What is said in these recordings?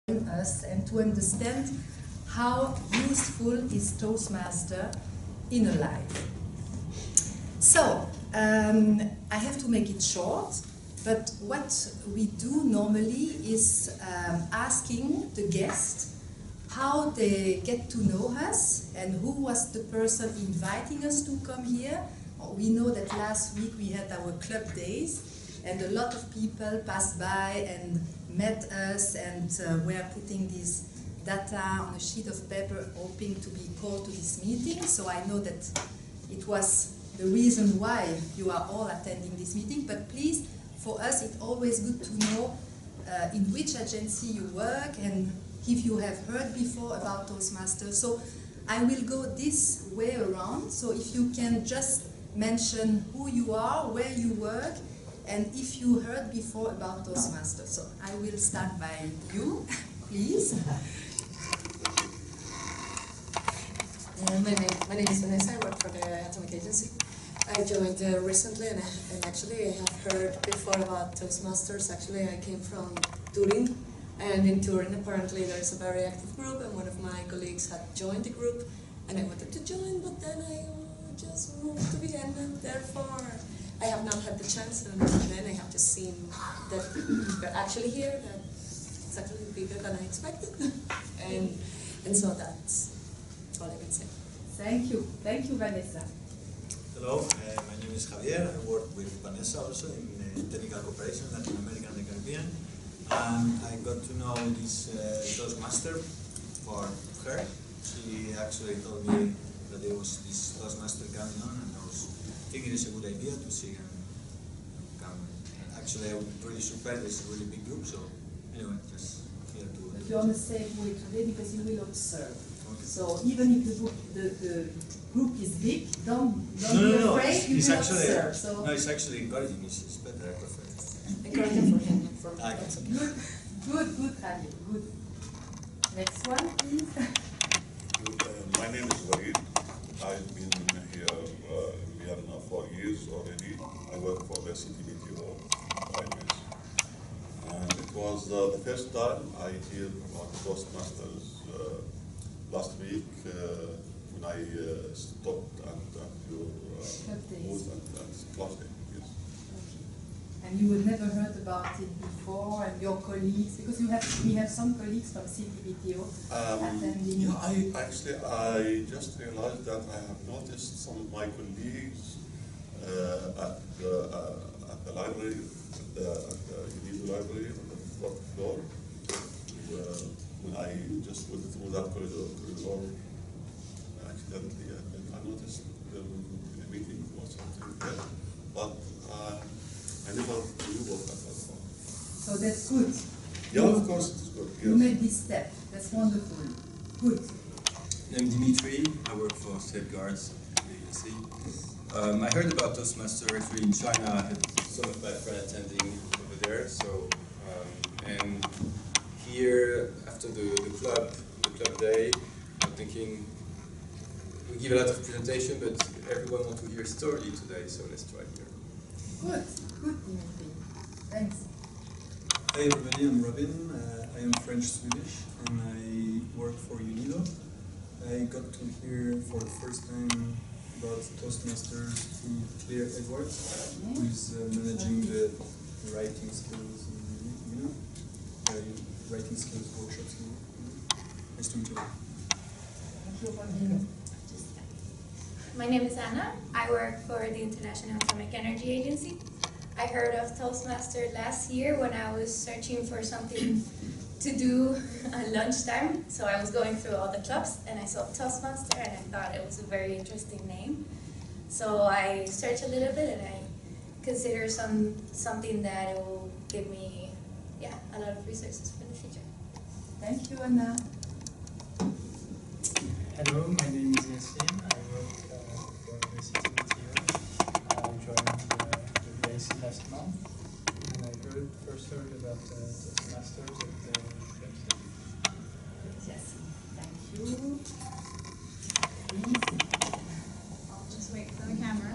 us and to understand how useful is Toastmaster in a life. So, I have to make it short, but what we do normally is asking the guest how they get to know us and who was the person inviting us to come here. We know that last week we had our club days and a lot of people passed by and met us and were putting this data on a sheet of paper hoping to be called to this meeting. So I know that it was the reason why you are all attending this meeting, but please, for us it's always good to know in which agency you work and if you have heard before about Toastmasters. So I will go this way around, so if you can just mention who you are, where you work, and if you heard before about Toastmasters. So I will start by you, please. My name is Vanessa. I work for the Atomic Agency. I joined recently, and actually I have heard before about Toastmasters. Actually, I came from Turin, and in Turin apparently there's a very active group, and one of my colleagues had joined the group, and I wanted to join, but then I just moved to Vienna, and therefore I have not had the chance, and then I have just seen that we're actually here, that it's actually bigger than I expected, and so that's all I can say. Thank you, Vanessa. Hello, my name is Javier. I work with Vanessa also in technical cooperation, Latin America and the Caribbean. And I got to know this Toastmaster for her. She actually told me that there was this Toastmaster coming on, and I was thinking it's a good idea to see and come. Actually, I'm really surprised. It's a really big group, so anyway, just here to. But you're on the same way today because you will observe. Okay. So even if the group is big, don't be afraid. You it's will actually, observe. So no, it's actually encouraging. It's better. I prefer. Encouraging for him, for me. Good, Javier, good. Next one, please. My name is Walid. I've been here in Vienna for years already. I work for the CTBTO 5 years. And it was the first time I hear about Toastmasters last week when I stopped at your booth and closed it. Yes. And you had never heard about it before, and your colleagues, because we have some colleagues from CTBTO attending. Yeah, I just realized that I have noticed some of my colleagues at the library, at the UNIDO library on the 4th floor. When I just went through that corridor accidentally, and I noticed them in a meeting or something there. But I never knew of that before. So that's good. Yeah, of course it's good. Yes. You made this step. That's wonderful. Good. I'm Dimitri. I work for Safeguards agency. I heard about Toastmaster actually in China. I had some of my friends attending over there. So and here after the club day, I'm thinking we give a lot of presentation, but everyone wants to hear story today. So let's try here. Good, Dimitri. Thanks. Hi everybody, I'm Robin. I am French-Swedish and I work for UNIDO. I got to hear for the first time about Toastmasters through Claire Edwards, who is managing the writing skills in writing skills workshops. Nice to meet you. My name is Anna. I work for the International Atomic Energy Agency. I heard of Toastmaster last year when I was searching for something to do at lunchtime. So I was going through all the clubs and I saw Toastmaster and I thought it was a very interesting name. So I searched a little bit and I consider something that will give me a lot of resources for the future. Thank you, Anna. Hello, my name is Yassine. I work for the CTBTO. I joined the VIC last month, and I first heard about Toastmasters at the website. Yes, thank you. Please. I'll just wait for the camera.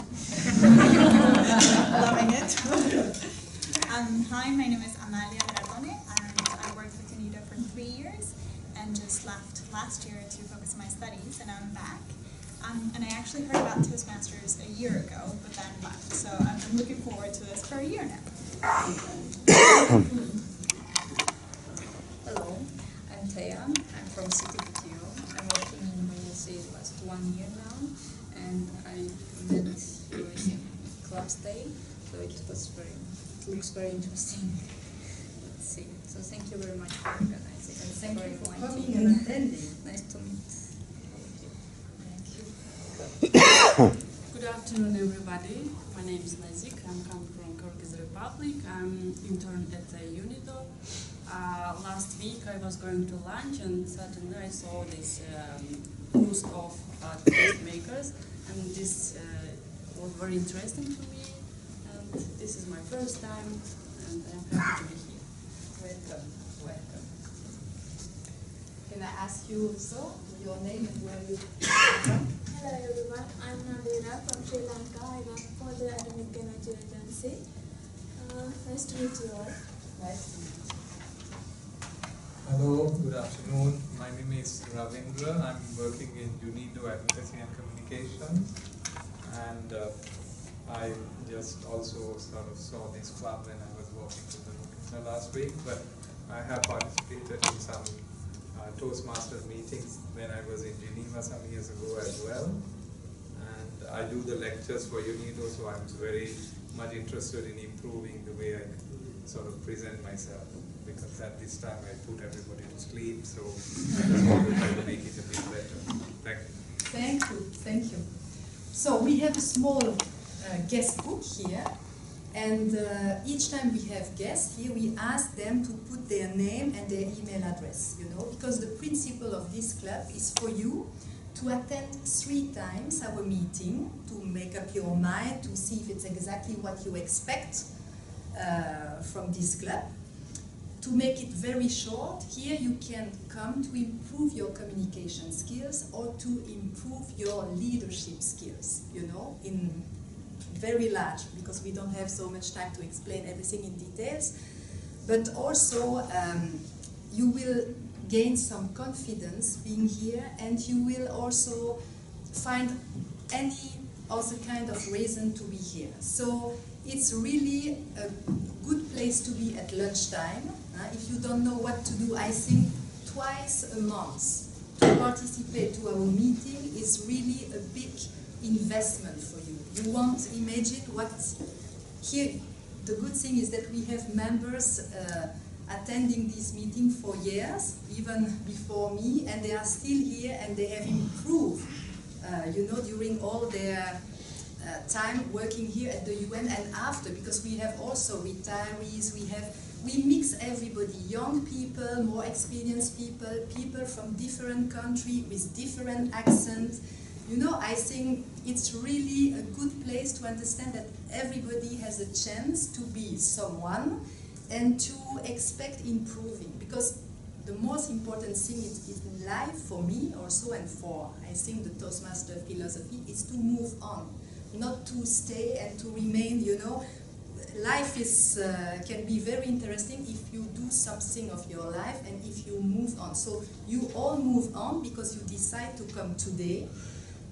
Loving it. Hi, my name is Amalia Dragone, and I work with UNIDO for 3 years. years and just left last year to focus on my studies, and now I'm back. And I actually heard about Toastmasters a year ago, but then left. So I've been looking forward to this for a year now. Hello, I'm Thea. I'm from CTPTO. I'm working in VIC last 1 year now, and I met you in Clubs Day, so it looks very interesting. Let's see. So thank you very much for organizing. And thank you for inviting coming and attending. Nice to meet all of you. Good afternoon, everybody. My name is Nazik. I'm coming from Kyrgyz Republic. I'm intern at UNIDO. Last week I was going to lunch and suddenly I saw this booth of toast makers, and this was very interesting to me. And this is my first time, and I'm happy to be here. Welcome, welcome. Can I ask you also your name and where you come from? Hello everyone, I'm Nadira from Sri Lanka. I work for the Atomic Energy Agency. Nice to meet you all. Nice to meet you. Hello, good afternoon. My name is Ravindra. I'm working in UNIDO Advocacy and Communication, and I just also sort of saw this club when I was walking to the last week, but I have participated in some Toastmaster meetings when I was in Geneva some years ago as well, and I do the lectures for UNIDO, so I'm very much interested in improving the way I sort of present myself, because at this time I put everybody to sleep, so I just want to try to make it a bit better. Thank you. Thank you, thank you. So we have a small guest book here, and each time we have guests here, we ask them to put their name and their email address, you know, because the principle of this club is for you to attend 3 times our meeting, to make up your mind, to see if it's exactly what you expect from this club. To make it very short, here you can come to improve your communication skills or to improve your leadership skills, you know, in very large, because we don't have so much time to explain everything in details. But also, you will gain some confidence being here, and you will also find any other kind of reason to be here. So it's really a good place to be at lunchtime. If you don't know what to do, I think twice a month to participate to our meeting is really a big investment for you. You won't imagine what here. The good thing is that we have members attending this meeting for years, even before me, and they are still here and they have improved, you know, during all their time working here at the UN and after, because we have also retirees, we mix everybody, young people, more experienced people, people from different countries with different accents. You know, I think it's really a good place to understand that everybody has a chance to be someone and to expect improving, because the most important thing in life for me also, and for I think the Toastmaster philosophy, is to move on, not to stay and to remain, you know. Life is can be very interesting if you do something of your life and if you move on. So you all move on because you decide to come today,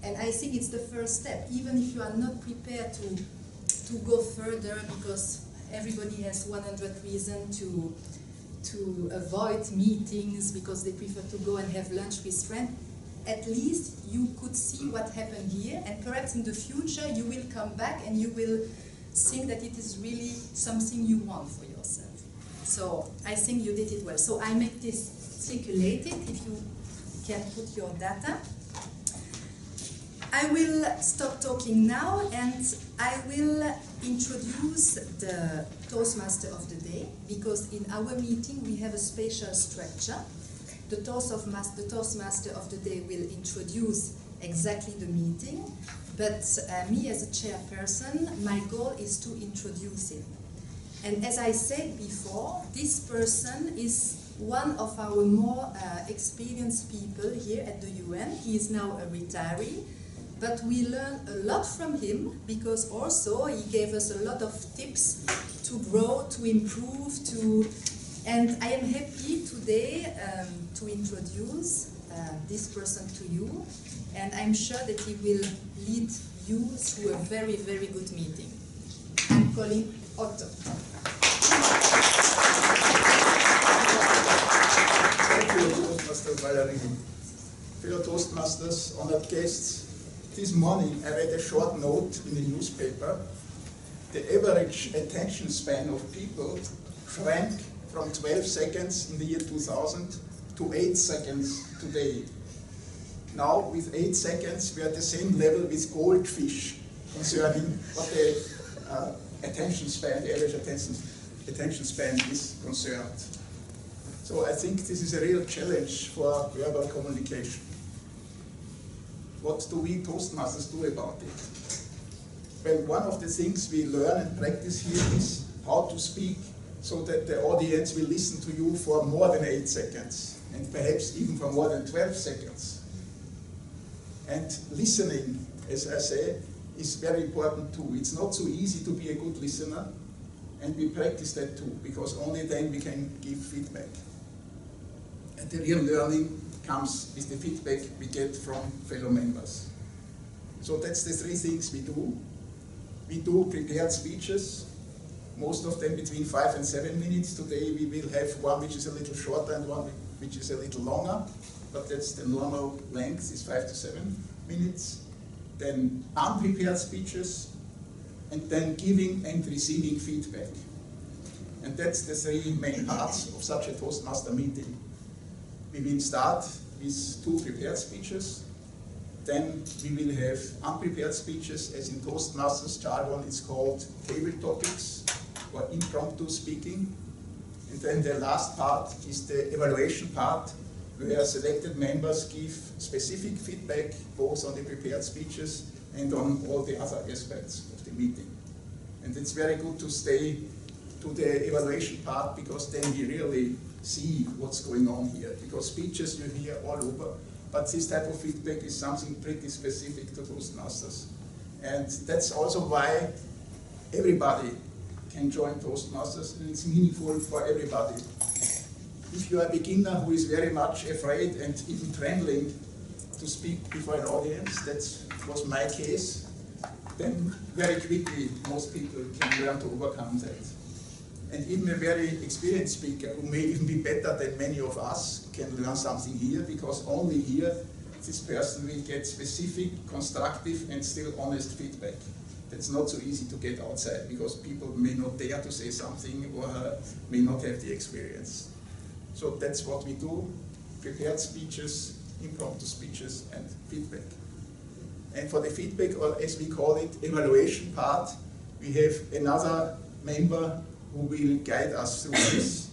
and I think it's the first step, even if you are not prepared to go further, because everybody has 100 reasons to avoid meetings because they prefer to go and have lunch with friends. At least you could see what happened here, and perhaps in the future you will come back and you will think that it is really something you want for yourself. So I think you did it well. So I make this circulated, if you can put your data. I will stop talking now and I will introduce the Toastmaster of the day, because in our meeting we have a special structure. The Toastmaster of the day will introduce exactly the meeting, but me as a chairperson, my goal is to introduce him. And as I said before, this person is one of our more experienced people here at the UN. He is now a retiree, but we learn a lot from him, because also he gave us a lot of tips to grow, to improve, to And I am happy today to introduce this person to you, and I'm sure that he will lead you through a very, very good meeting. I'm calling Otto. Thank you, Toastmaster Valerie. Fellow Toastmasters, honored guests, this morning I read a short note in the newspaper. The average attention span of people shrank from 12 seconds in the year 2000 to 8 seconds today. Now, with 8 seconds, we are at the same level with goldfish concerning what the attention span, the average attention span is concerned. So I think this is a real challenge for verbal communication. What do we Toastmasters do about it? Well, one of the things we learn and practice here is how to speak so that the audience will listen to you for more than 8 seconds, and perhaps even for more than 12 seconds. And listening, as I say, is very important too. It's not so easy to be a good listener, and we practice that too, because only then we can give feedback. And the real learning comes with the feedback we get from fellow members. So that's the 3 things we do. We do prepared speeches, most of them between 5 and 7 minutes. Today we will have one which is a little shorter and one which is a little longer, but that's the normal length, is 5 to 7 minutes. Then unprepared speeches, and then giving and receiving feedback. And that's the 3 main parts of such a Toastmaster meeting. We will start with 2 prepared speeches, then we will have unprepared speeches, as in Toastmasters jargon it's called table topics or impromptu speaking. And then the last part is the evaluation part, where selected members give specific feedback both on the prepared speeches and on all the other aspects of the meeting. And it's very good to stay to the evaluation part, because then we really see what's going on here. Because speeches you hear all over, but this type of feedback is something pretty specific to Toastmasters. And that's also why everybody can join Toastmasters, and it's meaningful for everybody. If you are a beginner who is very much afraid and even trembling to speak before an audience, that was my case, then very quickly most people can learn to overcome that. And even a very experienced speaker, who may even be better than many of us, can learn something here, because only here this person will get specific, constructive and still honest feedback. That's not so easy to get outside, because people may not dare to say something or may not have the experience. So that's what we do: prepared speeches, impromptu speeches, and feedback. And for the feedback, or as we call it, evaluation part, we have another member who will guide us through this.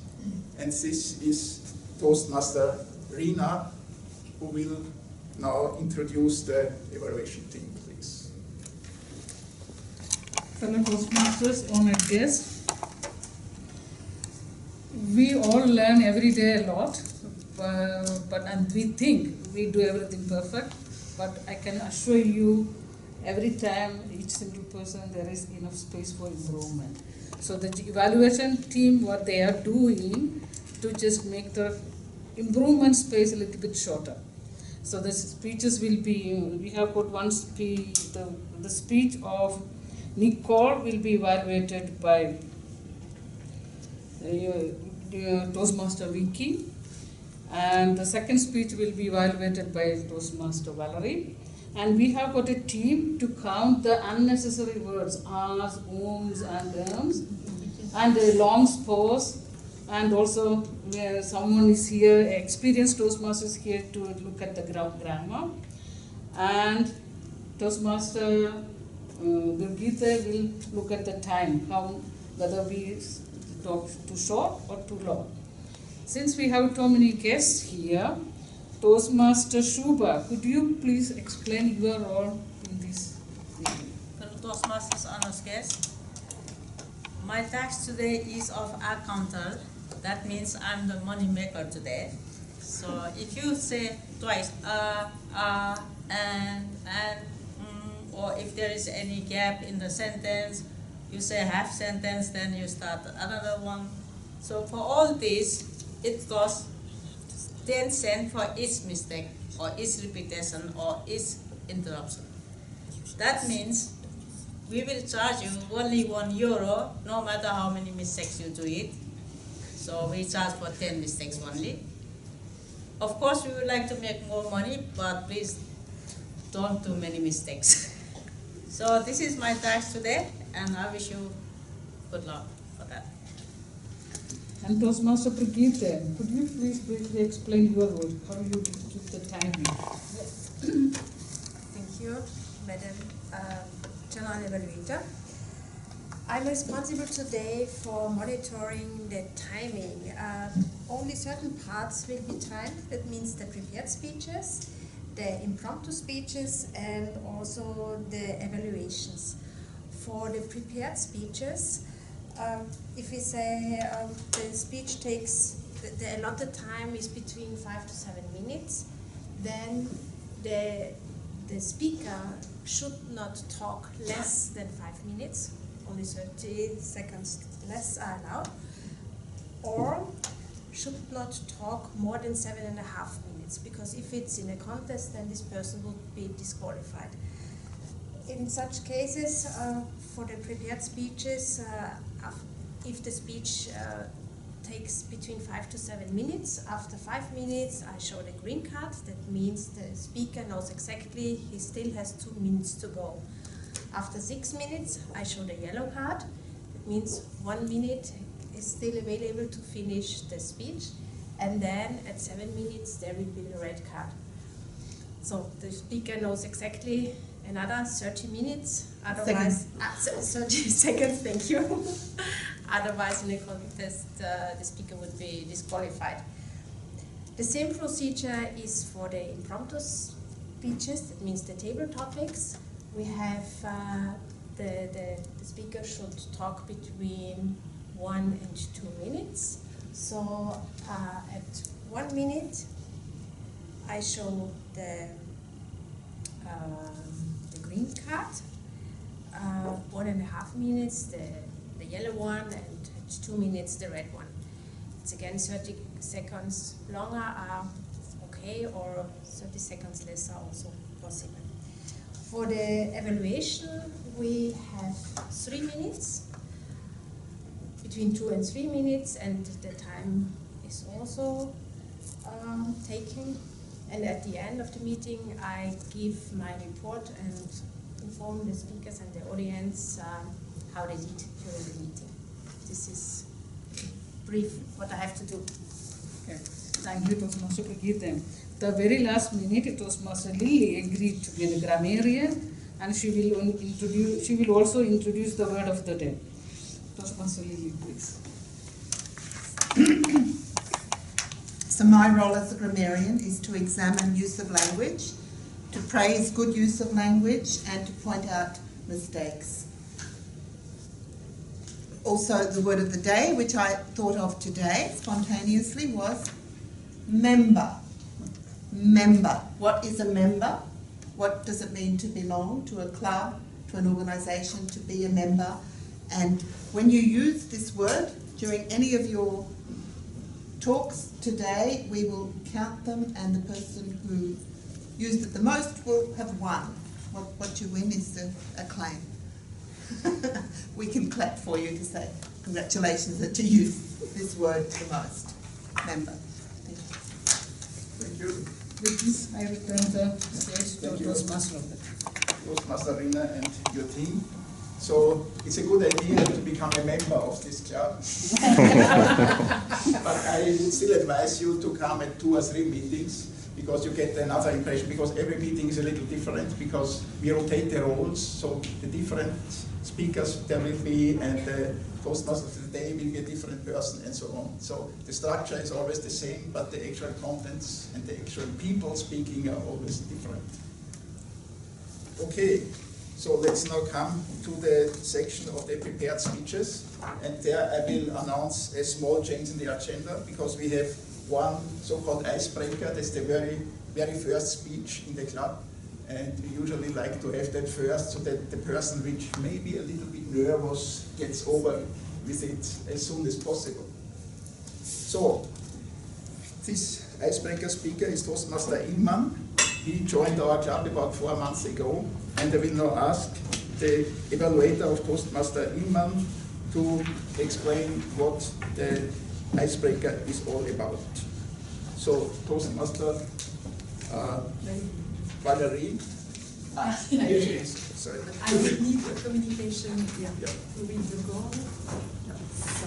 And this is Toastmaster Rina, who will now introduce the evaluation team, please. Fellow Toastmasters, honored guests, we all learn every day a lot, and we think we do everything perfect, but I can assure you, every time, each single person, there is enough space for improvement. So the evaluation team, what they are doing to just make the improvement space a little bit shorter. So the speeches will be, we have got one speech, the speech of Nicole will be evaluated by Toastmaster Vicky, and the second speech will be evaluated by Toastmaster Valerie. And we have got a team to count the unnecessary words, ahs, ums and ums, and the long pause. And also someone is here, experienced Toastmaster is here to look at the grammar. And Toastmaster Birgitte will look at the time, whether we talk too short or too long. Since we have so many guests here, Toastmaster Shuba, could you please explain your role in this meeting? Fellow Toastmasters, honors guests, my task today is of accountant. That means I'm the money maker today. So if you say twice, and, or if there is any gap in the sentence, you say half sentence, then you start another one. So for all this, it costs 10 cents for each mistake, or each repetition, or each interruption. That means we will charge you only €1, no matter how many mistakes you do it. So we charge for 10 mistakes only. Of course, we would like to make more money, but please don't do many mistakes. So this is my task today, and I wish you good luck for that. And Toastmaster Brigitte, could you please briefly explain your role, how you keep the timing? Thank you, Madam General Evaluator. I'm responsible today for monitoring the timing. Only certain parts will be timed. That means the prepared speeches, the impromptu speeches, and also the evaluations. For the prepared speeches, if we say the speech takes, the allotted time is between 5 to 7 minutes, then the speaker should not talk less than 5 minutes, only 30 seconds less are allowed, or should not talk more than 7.5 minutes, because if it's in a contest, then this person would be disqualified. In such cases, for the prepared speeches, if the speech takes between 5 to 7 minutes, after 5 minutes I show the green card. That means the speaker knows exactly he still has 2 minutes to go. After 6 minutes I show the yellow card. That means 1 minute is still available to finish the speech, and then at 7 minutes there will be the red card. So the speaker knows exactly another 30 minutes, otherwise 30 seconds, thank you. Otherwise in a contest the speaker would be disqualified. The same procedure is for the impromptu speeches, that means the table topics. We have the speaker should talk between 1 and 2 minutes. So at 1 minute I show the green card, 1.5 minutes the yellow one, and at 2 minutes the red one. It's again 30 seconds longer are okay, or 30 seconds less are also possible. For the evaluation we have 3 minutes, between 2 and 3 minutes, and the time is also taken. And at the end of the meeting I give my report and inform the speakers and the audience how they did during the meeting. This is brief what I have to do. Okay. Thank you, Toastmaster Brigitte. The very last minute, Toastmaster Lily agreed to be the grammarian, and she will also introduce the word of the day. Toastmaster Lily, please. So my role as a grammarian is to examine use of language, to praise good use of language, and to point out mistakes. Also, the word of the day, which I thought of today spontaneously, was member. Member. What is a member? What does it mean to belong to a club, to an organisation, to be a member? And when you use this word during any of your talks today, we will count them, and the person who used it the most will have won. What you win is a claim. We can clap for you to say congratulations that you used this word the most. Member. Thank you. With this, I return the stage to Toastmaster. Toastmaster Rina and your team. So it's a good idea to become a member of this club. But I would still advise you to come at 2 or 3 meetings, because you get another impression, because every meeting is a little different, because we rotate the roles, so the different speakers there will be, and the Toastmaster of the day will be a different person, and so on. So the structure is always the same, but the actual contents and the actual people speaking are always different. Okay, so let's now come to the section of the prepared speeches, and there I will announce a small change in the agenda, because we have one so-called icebreaker. That's the very first speech in the club, and we usually like to have that first, so that the person which may be a little bit nervous gets over with it as soon as possible. So, this icebreaker speaker is Toastmaster Ilman. He joined our club about 4 months ago, and I will now ask the evaluator of Toastmaster Ilman to explain what the icebreaker is all about. So, Toastmaster Valerie. Here she is. Sorry. I would need a communication to read the goal. So.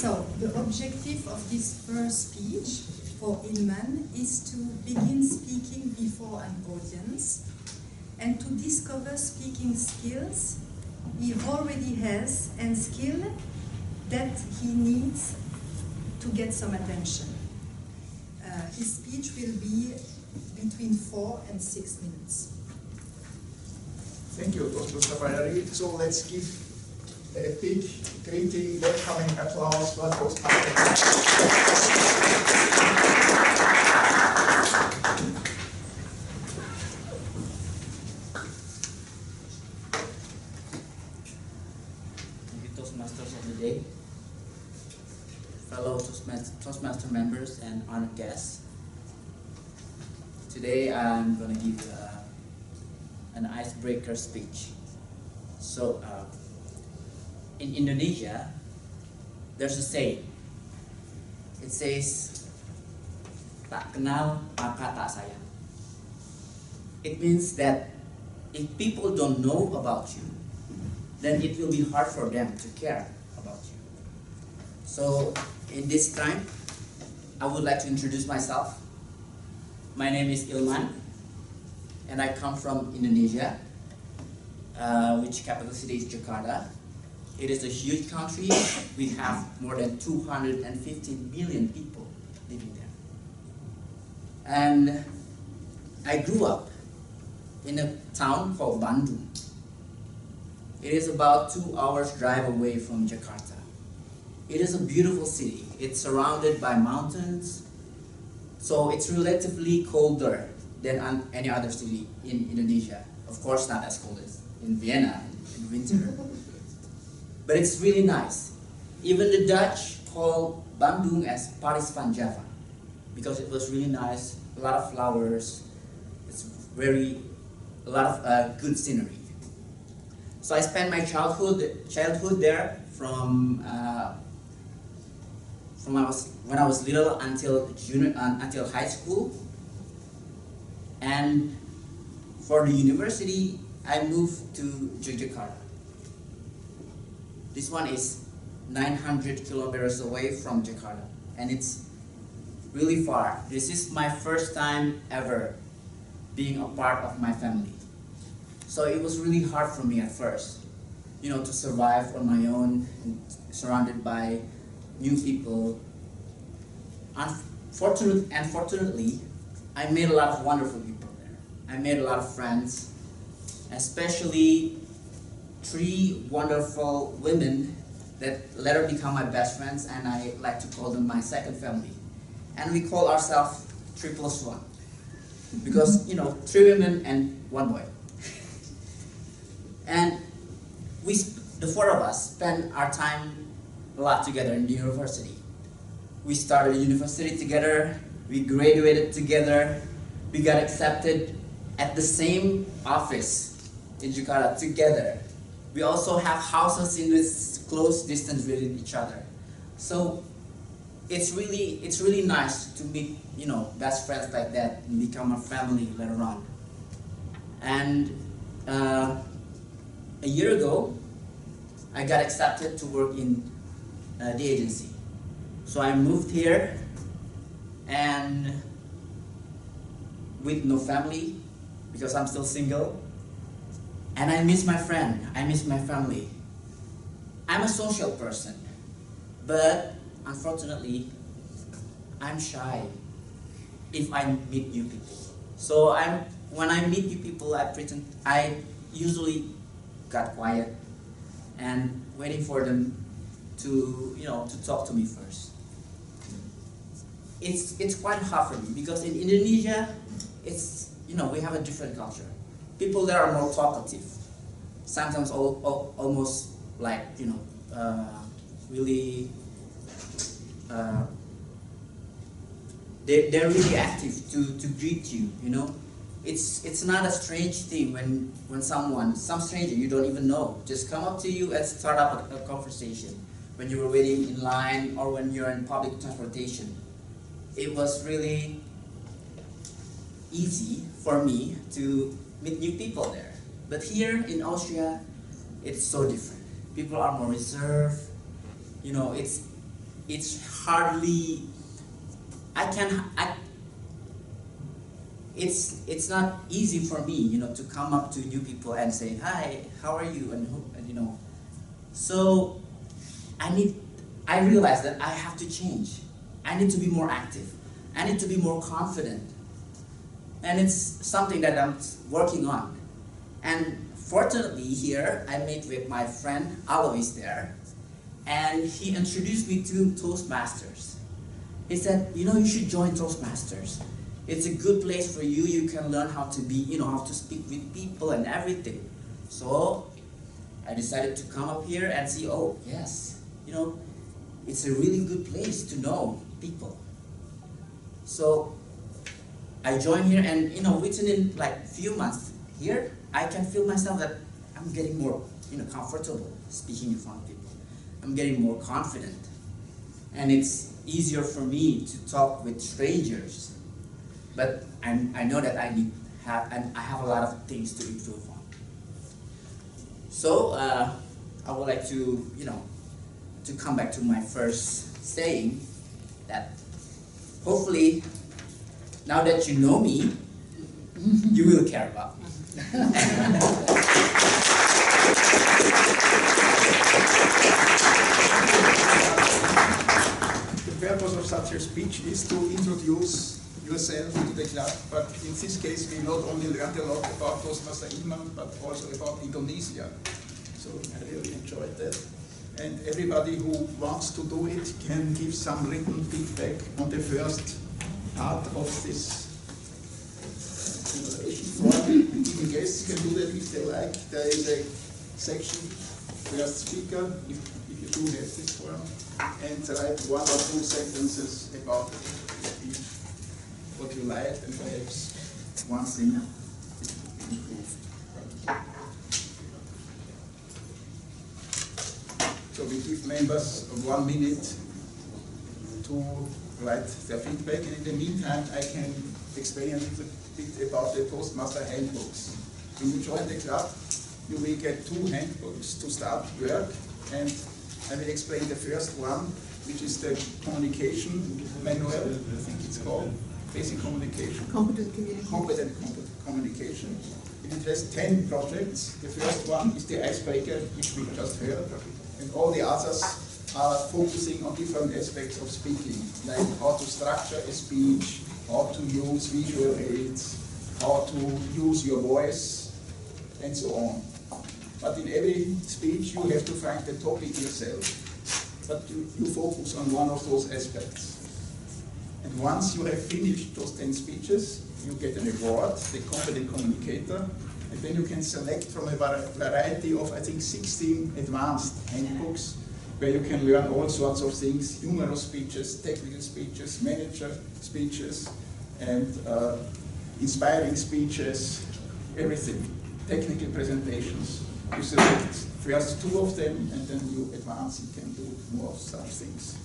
So, the objective of this first speech for Ilman is to begin speaking before an audience and to discover speaking skills he already has and skill that he needs to get some attention. His speech will be between 4 and 6 minutes. Thank you, Dr. Valerie. So let's give a big greeting, welcoming applause for Toastmaster. Toastmasters of the day, fellow Toastmaster members and honored guests. Today I'm going to give an icebreaker speech. So in Indonesia, there's a saying. It says, "Tak kenal maka tak sayang." It means that if people don't know about you, then it will be hard for them to care about you. So in this time, I would like to introduce myself. My name is Ilman, and I come from Indonesia, which capital city is Jakarta. It is a huge country. We have more than 250 million people living there. And I grew up in a town called Bandung. It is about 2 hours drive away from Jakarta. It is a beautiful city. It's surrounded by mountains, so it's relatively colder than any other city in Indonesia. Of course, not as cold as in Vienna in winter, but it's really nice. Even the Dutch call Bandung as Paris van Java because it was really nice. A lot of flowers. It's a lot of good scenery. So I spent my childhood there from when I was little until high school, and for the university I moved to Yogyakarta. This one is 900 kilometers away from Jakarta, and it's really far. This is my first time ever being a part of my family. So it was really hard for me at first, to survive on my own, surrounded by new people. Unfortunately, I made a lot of wonderful people there. I made a lot of friends, especially 3 wonderful women that later become my best friends, and I like to call them my second family. And we call ourselves 3+1 because 3 women and 1 boy. And the 4 of us spent our time a lot together in the university. We started university together, we graduated together, we got accepted at the same office in Jakarta together. We also have houses in this close distance with each other. So it's really nice to meet best friends like that and become a family later on. And a year ago, I got accepted to work in the agency. So I moved here, and with no family, because I'm still single, and I miss my friend, I miss my family. I'm a social person, but unfortunately, I'm shy if I meet new people. So when I meet new people, I usually got quiet and waiting for them to talk to me first. it's quite hard for me because in Indonesia, it's, you know, we have a different culture. People there are more talkative. Sometimes almost like, you know, really, they're really active to greet you, you know. It's not a strange thing when some stranger you don't even know just come up to you and start up a conversation when you were waiting in line or when you're in public transportation. It was really easy for me to meet new people there. But here in Austria, it's so different. People are more reserved. You know, it's hardly. It's not easy for me, you know, to come up to new people and say, hi, how are you, and you know. So I realized that I have to change. I need to be more active. I need to be more confident. And it's something that I'm working on. And fortunately here, I met with my friend Alois there, and he introduced me to Toastmasters. He said, you know, you should join Toastmasters. It's a good place for you. You can learn how to be, you know, how to speak with people and everything. So I decided to come up here and see, oh, yes, you know, it's a really good place to know people. So I joined here, and, you know, within like few months here, I can feel myself that I'm getting more, you know, comfortable speaking in front of people. I'm getting more confident. And it's easier for me to talk with strangers. But I know that I have a lot of things to improve on. So I would like to, you know, to come back to my first saying that hopefully now that you know me, you will care about me. The purpose of such a speech is to introduce yourself to the club, but in this case we not only learned a lot about Toastmaster Iman, but also about Indonesia. So I really enjoyed that. And everybody who wants to do it can give some written feedback on the first part of this evaluation form. Even guests can do that if they like. There is a section, first speaker, if you do have this form, and write 1 or 2 sentences about the speech, what you liked, and perhaps one thing improved. So we give members 1 minute to write their feedback, and in the meantime I can explain a little bit about the Toastmaster handbooks. When you join the club, you will get 2 handbooks to start work, and I will explain the first one, which is the communication manual, I think it's called, basic communication. Competent communication. It has 10 projects. The first one is the icebreaker, which we just heard, and all the others are focusing on different aspects of speaking, like how to structure a speech, how to use visual aids, how to use your voice, and so on. But in every speech you have to find the topic yourself, but you focus on one of those aspects. And once you have finished those 10 speeches, you get an award, the competent communicator, and then you can select from a variety of, I think, 16 advanced handbooks, where you can learn all sorts of things, humorous speeches, technical speeches, manager speeches, and inspiring speeches, everything, technical presentations. You select first 2 of them, and then you advance and can do more of such things.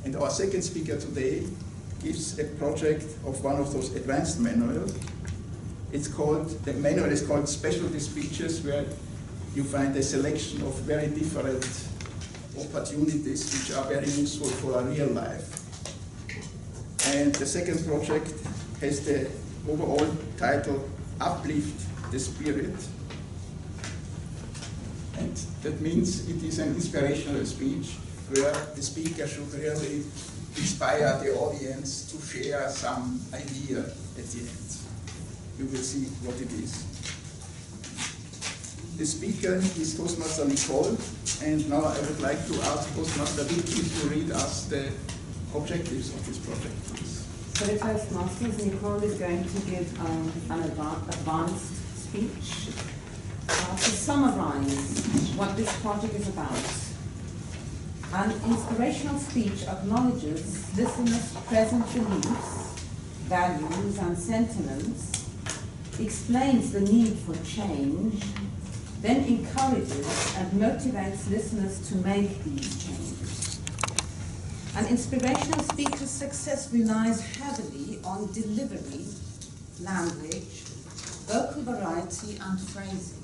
And our second speaker today gives a project of one of those advanced manuals. It's called, the manual is called Specialty Speeches, where you find a selection of very different opportunities which are very useful for our real life. And the second project has the overall title, Uplift the Spirit. And that means it is an inspirational speech where the speaker should really inspire the audience to share some idea at the end. You will see what it is. The speaker is Toastmaster Nicole, and now I would like to ask Toastmaster Vicky to read us the objectives of this project, please. For the Toastmasters, Nicole is going to give an advanced speech to summarize what this project is about. An inspirational speech acknowledges listeners' present beliefs, values, and sentiments, explains the need for change, then encourages and motivates listeners to make these changes. An inspirational speaker's success relies heavily on delivery, language, vocal variety, and phrasing.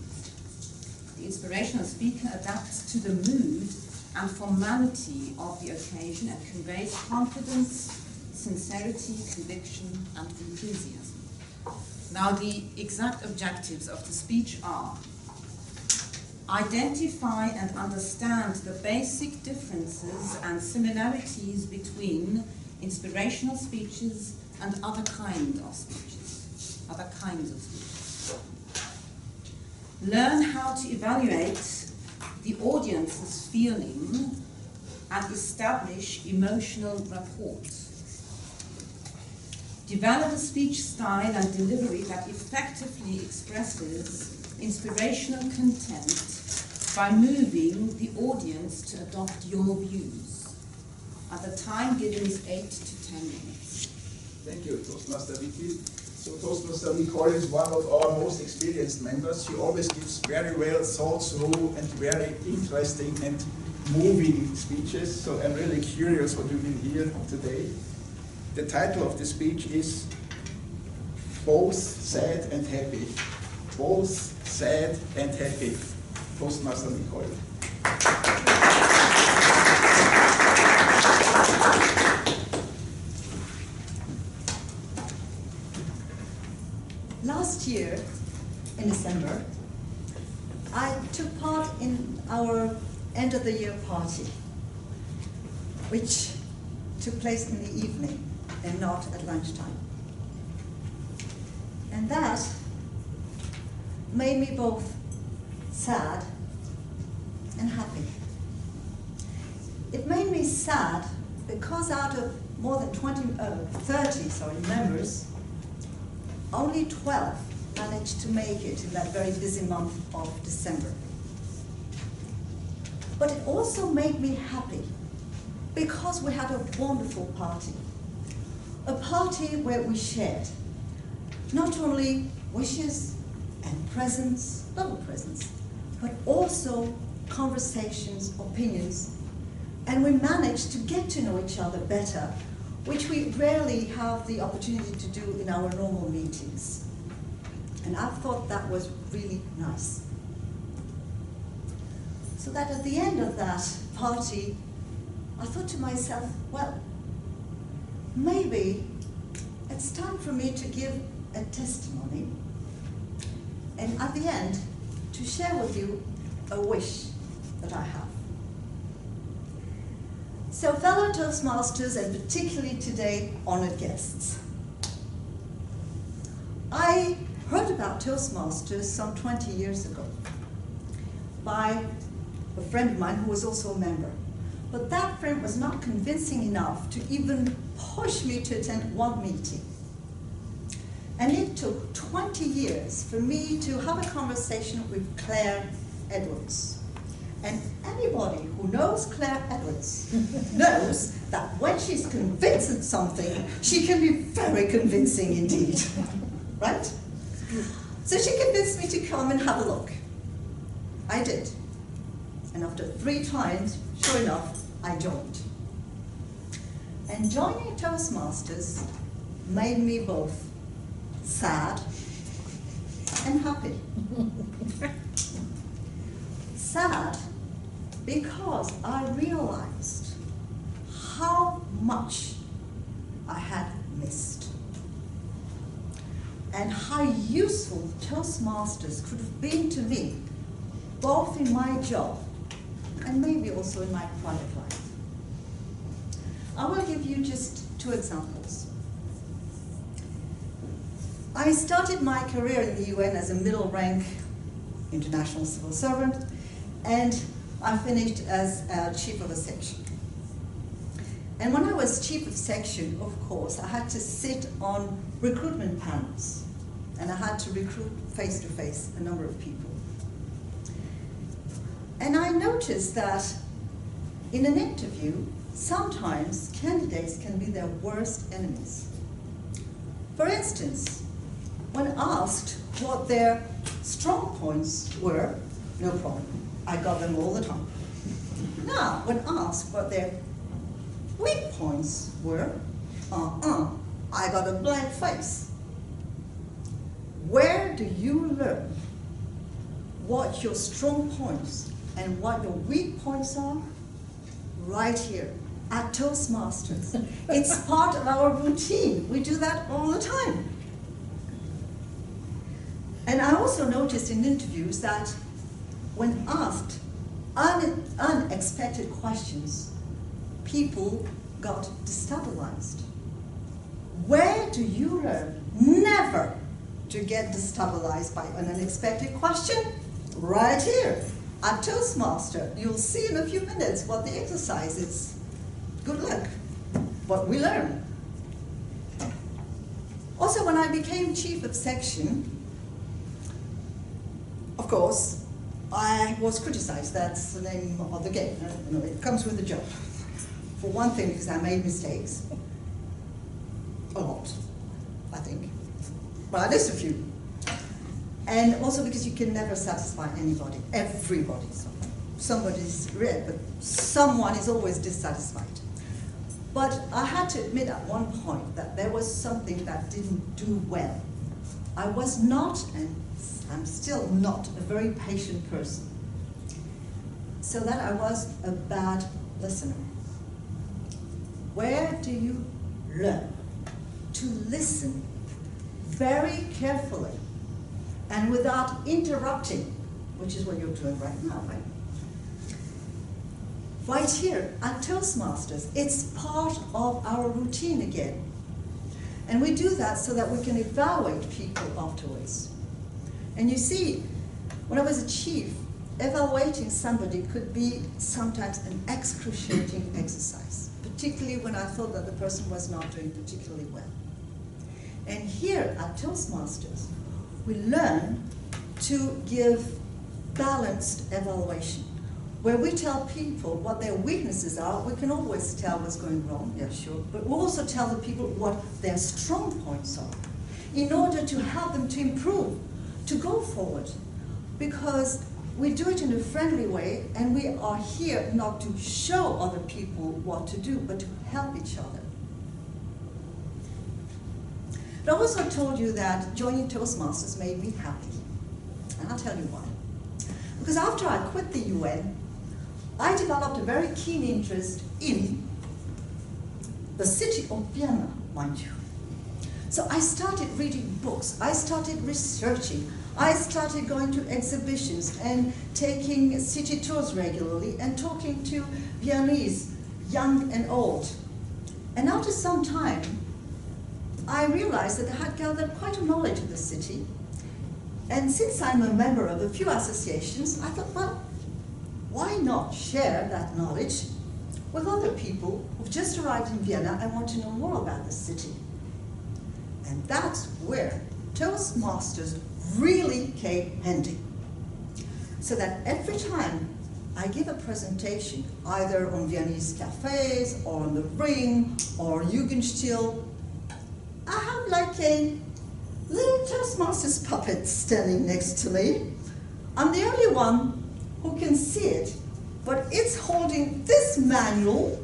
The inspirational speaker adapts to the mood and formality of the occasion and conveys confidence, sincerity, conviction, and enthusiasm. Now, the exact objectives of the speech are: identify and understand the basic differences and similarities between inspirational speeches and other kinds of speeches. Learn how to evaluate the audience's feeling and establish emotional rapport. Develop a speech style and delivery that effectively expresses inspirational content by moving the audience to adopt your views. And the time given is 8 to 10 minutes. Thank you, Toastmaster Vicky. So Toastmaster Nicole is one of our most experienced members. She always gives very well thought through and very interesting and moving speeches. So I'm really curious what you will hear today. The title of the speech is Both Sad and Happy. Both Sad and Happy. Toastmaster Nicole. Last year, in December, I took part in our end of the year party, which took place in the evening and not at lunchtime. And that made me both sad and happy. It made me sad because out of more than 30 members, only 12 managed to make it in that very busy month of December. But it also made me happy because we had a wonderful party. A party where we shared not only wishes and presents, little presents, but also conversations, opinions, and we managed to get to know each other better, which we rarely have the opportunity to do in our normal meetings. And I thought that was really nice. So that at the end of that party, I thought to myself, well, maybe it's time for me to give a testimony, and at the end, to share with you a wish that I have. So fellow Toastmasters, and particularly today honored guests, I heard about Toastmasters some 20 years ago by a friend of mine who was also a member. But that friend was not convincing enough to even push me to attend one meeting. And it took 20 years for me to have a conversation with Claire Edwards. And anybody who knows Claire Edwards knows that when she's convinced of something, she can be very convincing indeed, right? So she convinced me to come and have a look. I did. And after 3 times, sure enough, I joined. And joining Toastmasters made me both sad and happy. Sad because I realized how much I had missed and how useful Toastmasters could have been to me, both in my job and maybe also in my private life. I will give you just 2 examples. I started my career in the UN as a middle rank international civil servant, and I finished as chief of a section. And when I was chief of section, of course, I had to sit on recruitment panels, and I had to recruit face-to-face a number of people. And I noticed that in an interview, sometimes candidates can be their worst enemies. For instance, when asked what their strong points were, no problem, I got them all the time. Now, when asked what their weak points were, I got a blank face. Where do you learn what your strong points and what your weak points are? Right here at Toastmasters. It's part of our routine. We do that all the time. And I also noticed in interviews that when asked unexpected questions, people got destabilized. Where do you learn never to get destabilized by an unexpected question? Right here at Toastmaster. You'll see in a few minutes what the exercise is. Good luck. What we learn. Also, when I became chief of section, of course, I was criticized. That's the name of the game. You know, it comes with the job. For one thing, because I made mistakes. A lot, I think. Well, at least a few. And also because you can never satisfy anybody, everybody. Somebody's red, but someone is always dissatisfied. But I had to admit at one point that there was something that didn't do well. I was not, and I'm still not, a very patient person. So that I was a bad listener. Where do you learn to listen very carefully and without interrupting, which is what you're doing right now, right? Right here at Toastmasters, it's part of our routine again. And we do that so that we can evaluate people afterwards. And you see, when I was a chief, evaluating somebody could be sometimes an excruciating exercise, particularly when I thought that the person was not doing particularly well. And here at Toastmasters, we learn to give balanced evaluation, where we tell people what their weaknesses are. We can always tell what's going wrong, yeah, sure, but we also tell the people what their strong points are, in order to help them to improve, to go forward, because we do it in a friendly way, and we are here not to show other people what to do, but to help each other. But I also told you that joining Toastmasters made me happy, and I'll tell you why. Because after I quit the UN, I developed a very keen interest in the city of Vienna, mind you. So I started reading books, I started researching, I started going to exhibitions and taking city tours regularly and talking to Viennese, young and old. And after some time, I realized that I had gathered quite a knowledge of the city. And since I'm a member of a few associations, I thought, well, why not share that knowledge with other people who've just arrived in Vienna and want to know more about the city? And that's where Toastmasters really came handy. So that every time I give a presentation, either on Viennese cafes, or on the Ring, or Jugendstil, I have like a little Toastmasters puppet standing next to me. I'm the only one who can see it, but it's holding this manual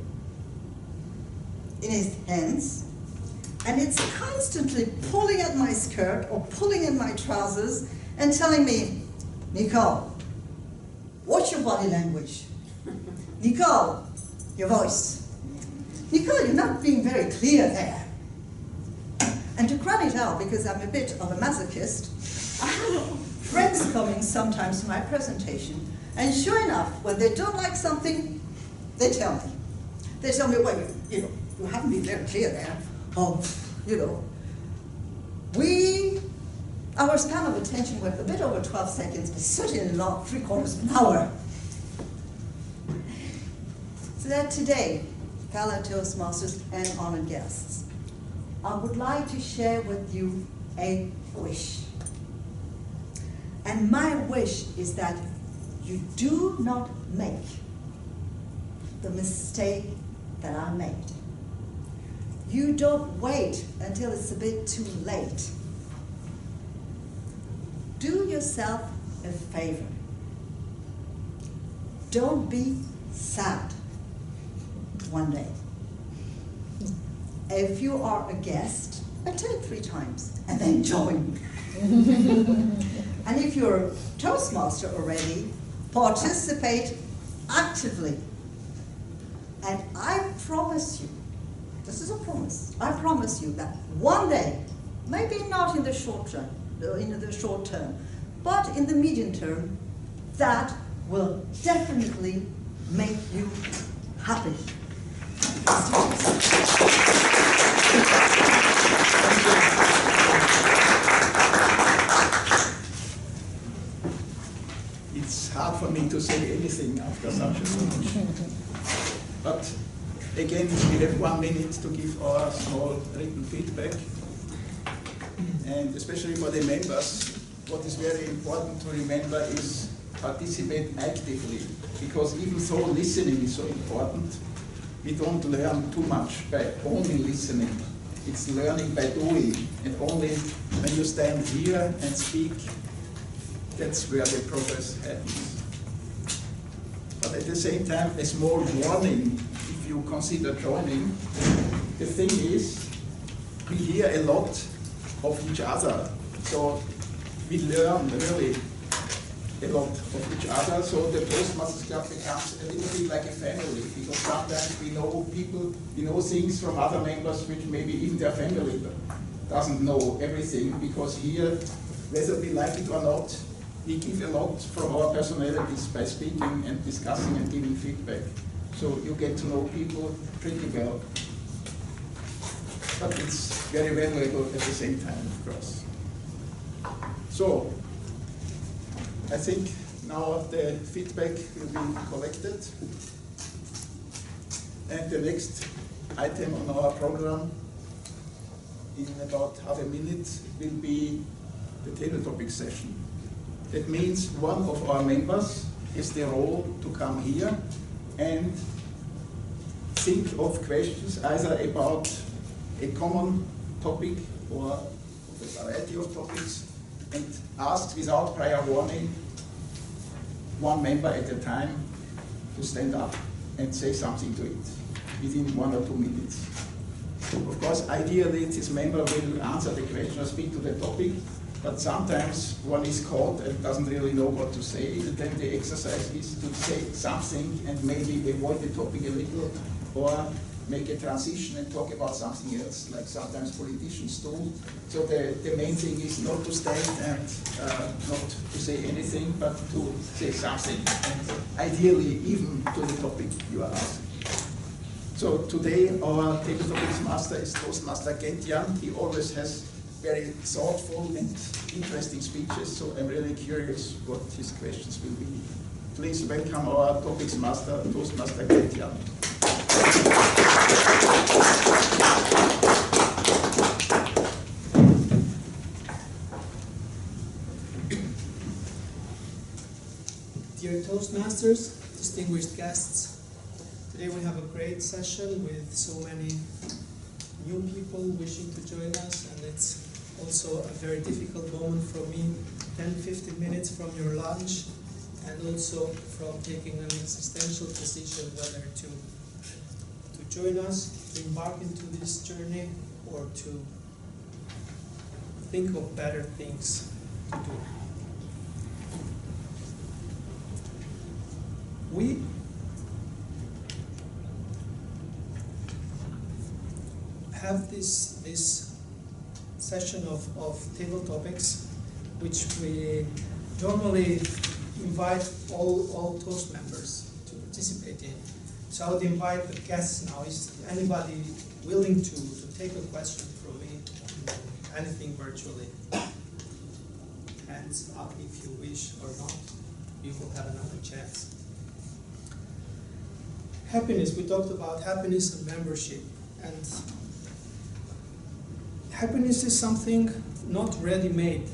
in his hands, and it's constantly pulling at my skirt or pulling at my trousers and telling me, Nicole, watch your body language. Nicole, your voice. Nicole, you're not being very clear there. And to crown it out, because I'm a bit of a masochist, I have friends coming sometimes to my presentation, and sure enough, when they don't like something, they tell me. They tell me, well, you haven't been very clear there. Or, our span of attention went a bit over 12 seconds, but certainly not 3/4 of an hour. So that today, fellow Toastmasters and honored guests. I would like to share with you a wish. And my wish is that you do not make the mistake that I made. You don't wait until it's a bit too late. Do yourself a favor. Don't be sad one day. If you are a guest, attend 3 times and then join. And if you're a Toastmaster already, participate actively. And I promise you, this is a promise, I promise you that one day, maybe not in the short term, but in the medium term, that will definitely make you happy. It's hard for me to say anything after such a speech. But again, we have 1 minute to give our small written feedback. And especially for the members, what is very important to remember is participate actively. Because even though listening is so important, we don't learn too much by only listening. It's learning by doing. And only when you stand here and speak, that's where the progress happens. But at the same time, a small warning, if you consider joining, the thing is, we hear a lot of each other. So we learn really a lot of each other. So the Toastmasters Club becomes a little bit like a family, because sometimes we know people, we know things from other members which maybe even their family doesn't know everything, because here, whether we like it or not, we give a lot from our personalities by speaking and discussing and giving feedback. So you get to know people pretty well. But it's very valuable at the same time, of course. So, I think now the feedback will be collected. And the next item on our program in about half a minute will be the table topic session. That means one of our members has the role to come here and think of questions either about a common topic or a variety of topics, and ask without prior warning one member at a time to stand up and say something to it within 1 or 2 minutes. Of course, ideally this member will answer the question or speak to the topic, but sometimes one is caught and doesn't really know what to say, and then the exercise is to say something and maybe avoid the topic a little, or make a transition and talk about something else, like sometimes politicians do. So the main thing is not to stand and not to say anything, but to say something, and ideally even to the topic you are asking. So today our table topics master is Toastmaster Gentian. He always has very thoughtful and interesting speeches, so I'm really curious what his questions will be. Please welcome our topics master, Toastmaster Gentian. Dear Toastmasters, distinguished guests, today we have a great session with so many new people wishing to join us, and it's also a very difficult moment for me, 10-15 minutes from your lunch, and also from taking an existential decision whether to join us, to embark into this journey, or to think of better things to do. We have this session of table topics, which we normally invite all Toast members to participate in. So I would invite the guests now. Is anybody willing to take a question from me, anything virtually? Hands up if you wish, or not. You will have another chance. happiness, we talked about happiness and membership. And happiness is something not ready-made.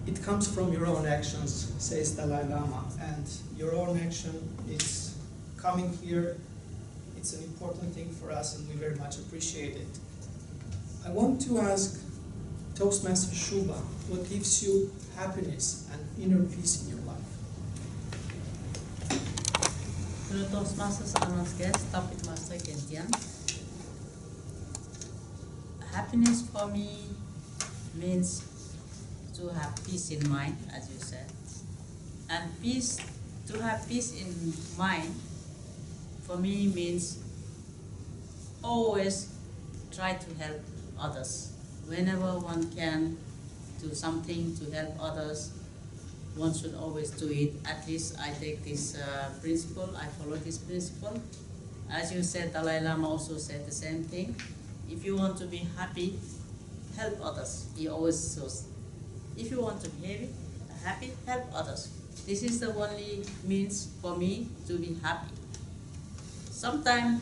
It comes from your own actions, says Dalai Lama. And your own action is coming here. It's an important thing for us, and we very much appreciate it. I want to ask Toastmaster Shuba, what gives you happiness and inner peace in your life? Hello Toastmasters, honors guests, topic master Kentian. Happiness for me means to have peace in mind, as you said. And peace, to have peace in mind, for me means always try to help others. Whenever one can do something to help others, one should always do it. At least I take this principle, I follow this principle. As you said, Dalai Lama also said the same thing. If you want to be happy, help others. He always says, if you want to be happy, help others. This is the only means for me to be happy. Sometimes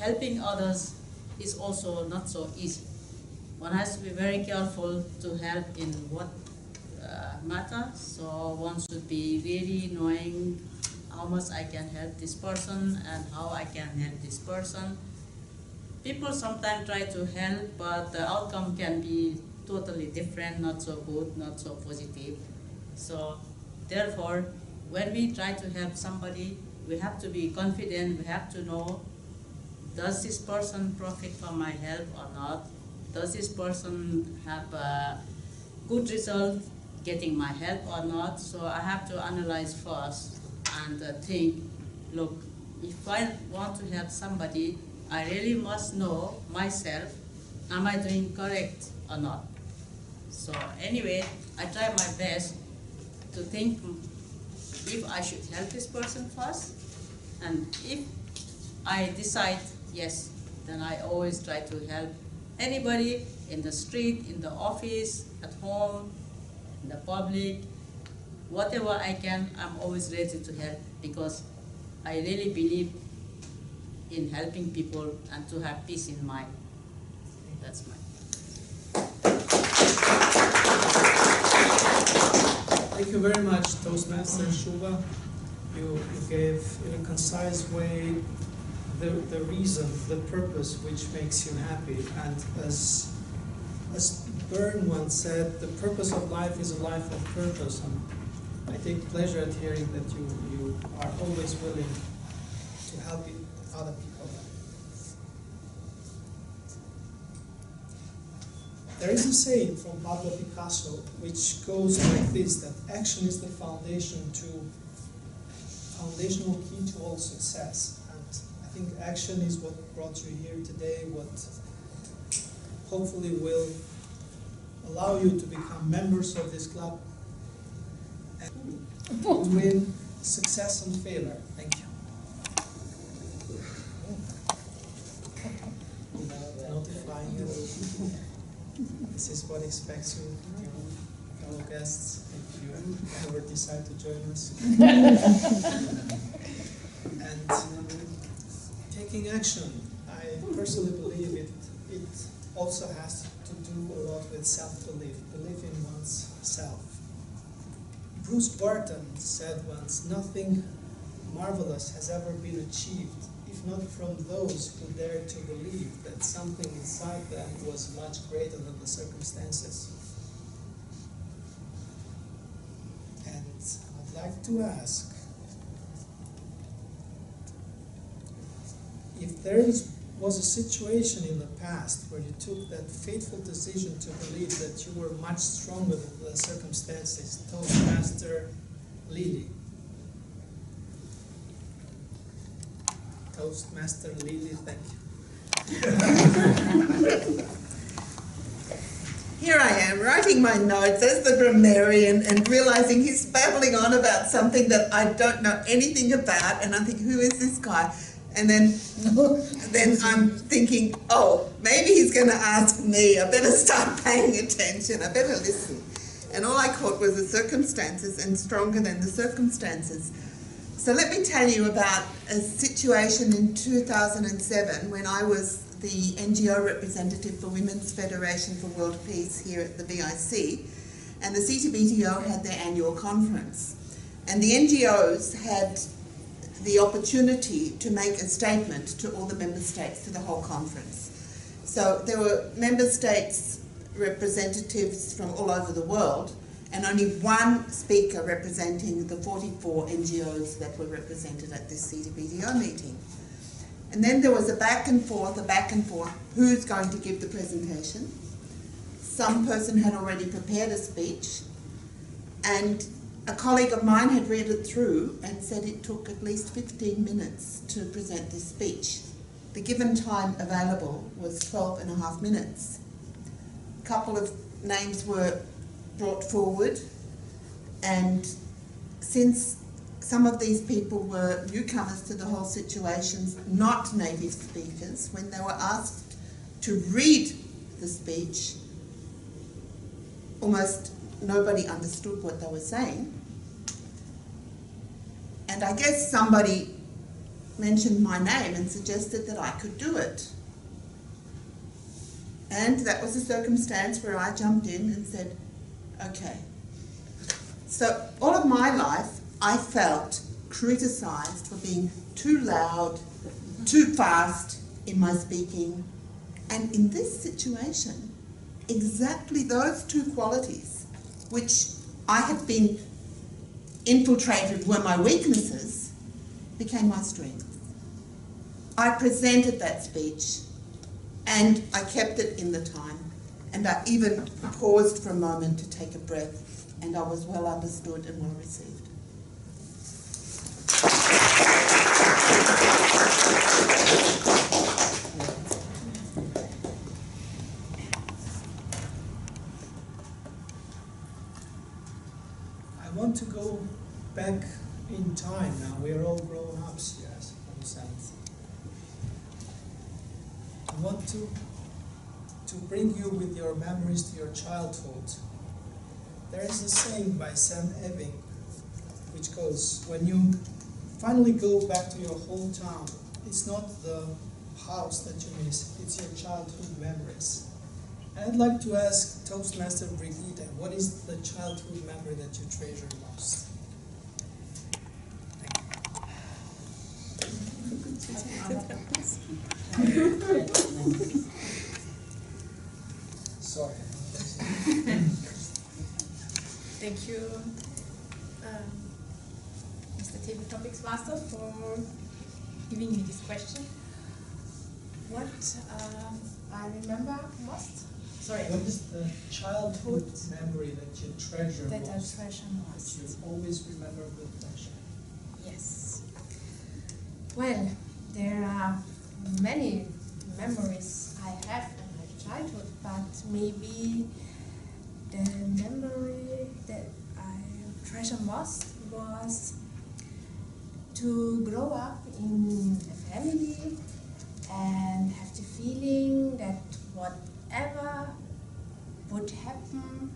helping others is also not so easy. One has to be very careful to help in what matter, so one should be really knowing how much I can help this person and how I can help this person. People sometimes try to help, but the outcome can be totally different, not so good, not so positive. So therefore, when we try to help somebody, we have to be confident, we have to know, does this person profit from my help or not? Does this person have a good result getting my help or not? So I have to analyze first and think, look, if I want to help somebody, I really must know myself, am I doing correct or not? So anyway, I try my best to think if I should help this person first, and if I decide yes, then I always try to help anybody in the street, in the office, at home, in the public, whatever I can, I'm always ready to help, because I really believe in helping people and to have peace in mind. That's my. Thank you very much, Toastmaster Shuba. You gave in a concise way the reason, the purpose which makes you happy. And as Byrne once said, the purpose of life is a life of purpose. And I take pleasure at hearing that you are always willing to help other people. There is a saying from Pablo Picasso which goes like this, that action is the foundational key to all success. And I think action is what brought you here today, what hopefully will allow you to become members of this club and between success and failure. Thank you. Notifying you. This is what expects you, fellow guests, if you ever decide to join us. And taking action, I personally believe it also has to do a lot with self-belief, belief in one's self. Bruce Barton said once, nothing marvelous has ever been achieved if not from those who dared to believe that something inside them was much greater than the circumstances. And I'd like to ask, if there was a situation in the past where you took that fateful decision to believe that you were much stronger than the circumstances, Toastmaster Lily. Toastmaster Lily, thank you. Here I am, writing my notes as the grammarian and realizing he's babbling on about something that I don't know anything about, and I think, who is this guy? And then I'm thinking, oh, maybe he's going to ask me. I better start paying attention. I better listen. And all I caught was the circumstances and stronger than the circumstances. So let me tell you about a situation in 2007 when I was the NGO representative for Women's Federation for World Peace here at the VIC, and the CTBTO had their annual conference. And the NGOs had the opportunity to make a statement to all the member states, to the whole conference. So there were member states representatives from all over the world, and only one speaker representing the 44 NGOs that were represented at this CTBTO meeting. And then there was a back and forth, who's going to give the presentation. Some person had already prepared a speech, and a colleague of mine had read it through and said it took at least 15 minutes to present this speech. The given time available was 12.5 minutes. A couple of names were brought forward, and since some of these people were newcomers to the whole situation, not native speakers, when they were asked to read the speech, almost nobody understood what they were saying. And I guess somebody mentioned my name and suggested that I could do it. And that was a circumstance where I jumped in and said, okay. So all of my life, I felt criticized for being too loud, too fast in my speaking. And in this situation, exactly those two qualities, which I had been infiltrated were my weaknesses, became my strength. I presented that speech, and I kept it in the time, and I even paused for a moment to take a breath, and I was well understood and well received. I want to go back in time now. We are all grown-ups, yes, in a sense. I want to bring you with your memories to your childhood. There is a saying by Sam Ewing which goes, when you finally go back to your hometown, it's not the house that you miss, it's your childhood memories. And I'd like to ask Toastmaster Brigitte, what is the childhood memory that you treasure most? Sorry. Thank you, Mr. Table Topics Master, for giving me this question. What I remember most? Sorry. What is the childhood memory that you treasure that most? I treasure most. That you always remember with pleasure? Yes. Well, there are many memories I have from my childhood, but maybe the memory that I treasure most was to grow up in a family and have the feeling that whatever would happen,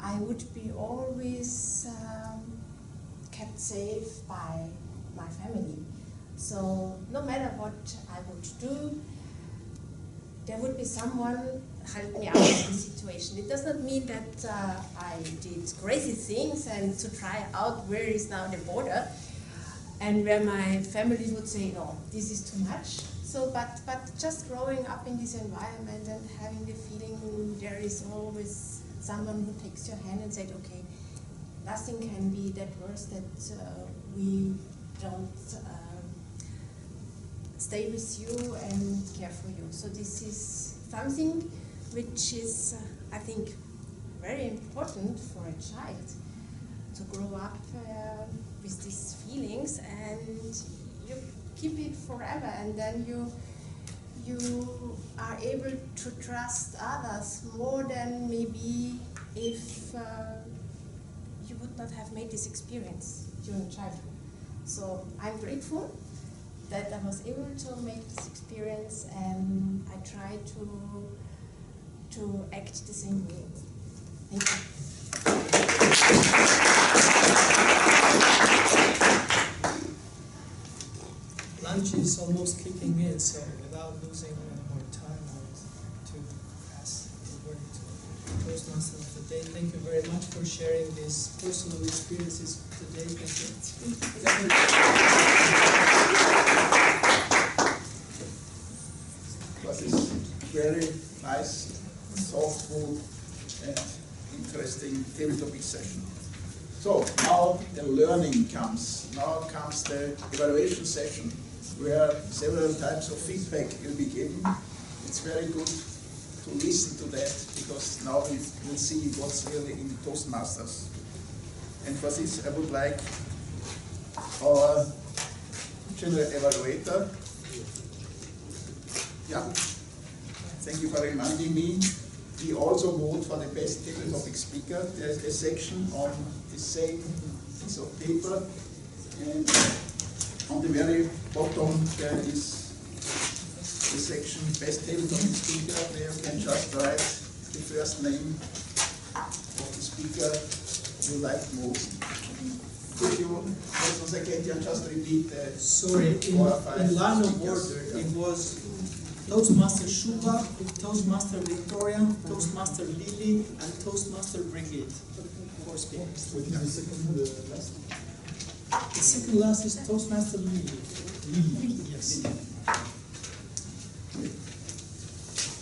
I would be always kept safe by my family. So no matter what I would do, there would be someone help me out in the situation. It does not mean that I did crazy things and to try out where is now the border, and where my family would say, no, this is too much. So, but just growing up in this environment and having the feeling there is always someone who takes your hand and said, okay, nothing can be that worse that we don't stay with you and care for you. So this is something which is, I think, very important for a child to grow up with these feelings, and you keep it forever, and then you are able to trust others more than maybe if you would not have made this experience during childhood. So I'm grateful that I was able to make this experience, and I try to act the same way. Thank you. almost kicking in, so without losing any more time, I want to pass the word to Toastmaster of the Day. Thank you very much for sharing these personal experiences today. Thank you. It was this very nice, thoughtful, and interesting table topic session. So now the learning comes. Now comes the evaluation session, where several types of feedback will be given. It's very good to listen to that, because now we will see what's really in Toastmasters. And for this I would like our general evaluator. Yeah, thank you for reminding me. We also vote for the best table topic speaker. There is a section on the same piece of paper, and on the very bottom there is the section best table topic speaker. There you can just write the first name of the speaker you like most. Could you, just a second, just repeat the Sorry, in line of order, it was Toastmaster Shuba, Toastmaster Victoria, Toastmaster Lily, and Toastmaster Brigitte. 4 speakers. What is the second last? The second last is Toastmaster Lily. Lily, yes.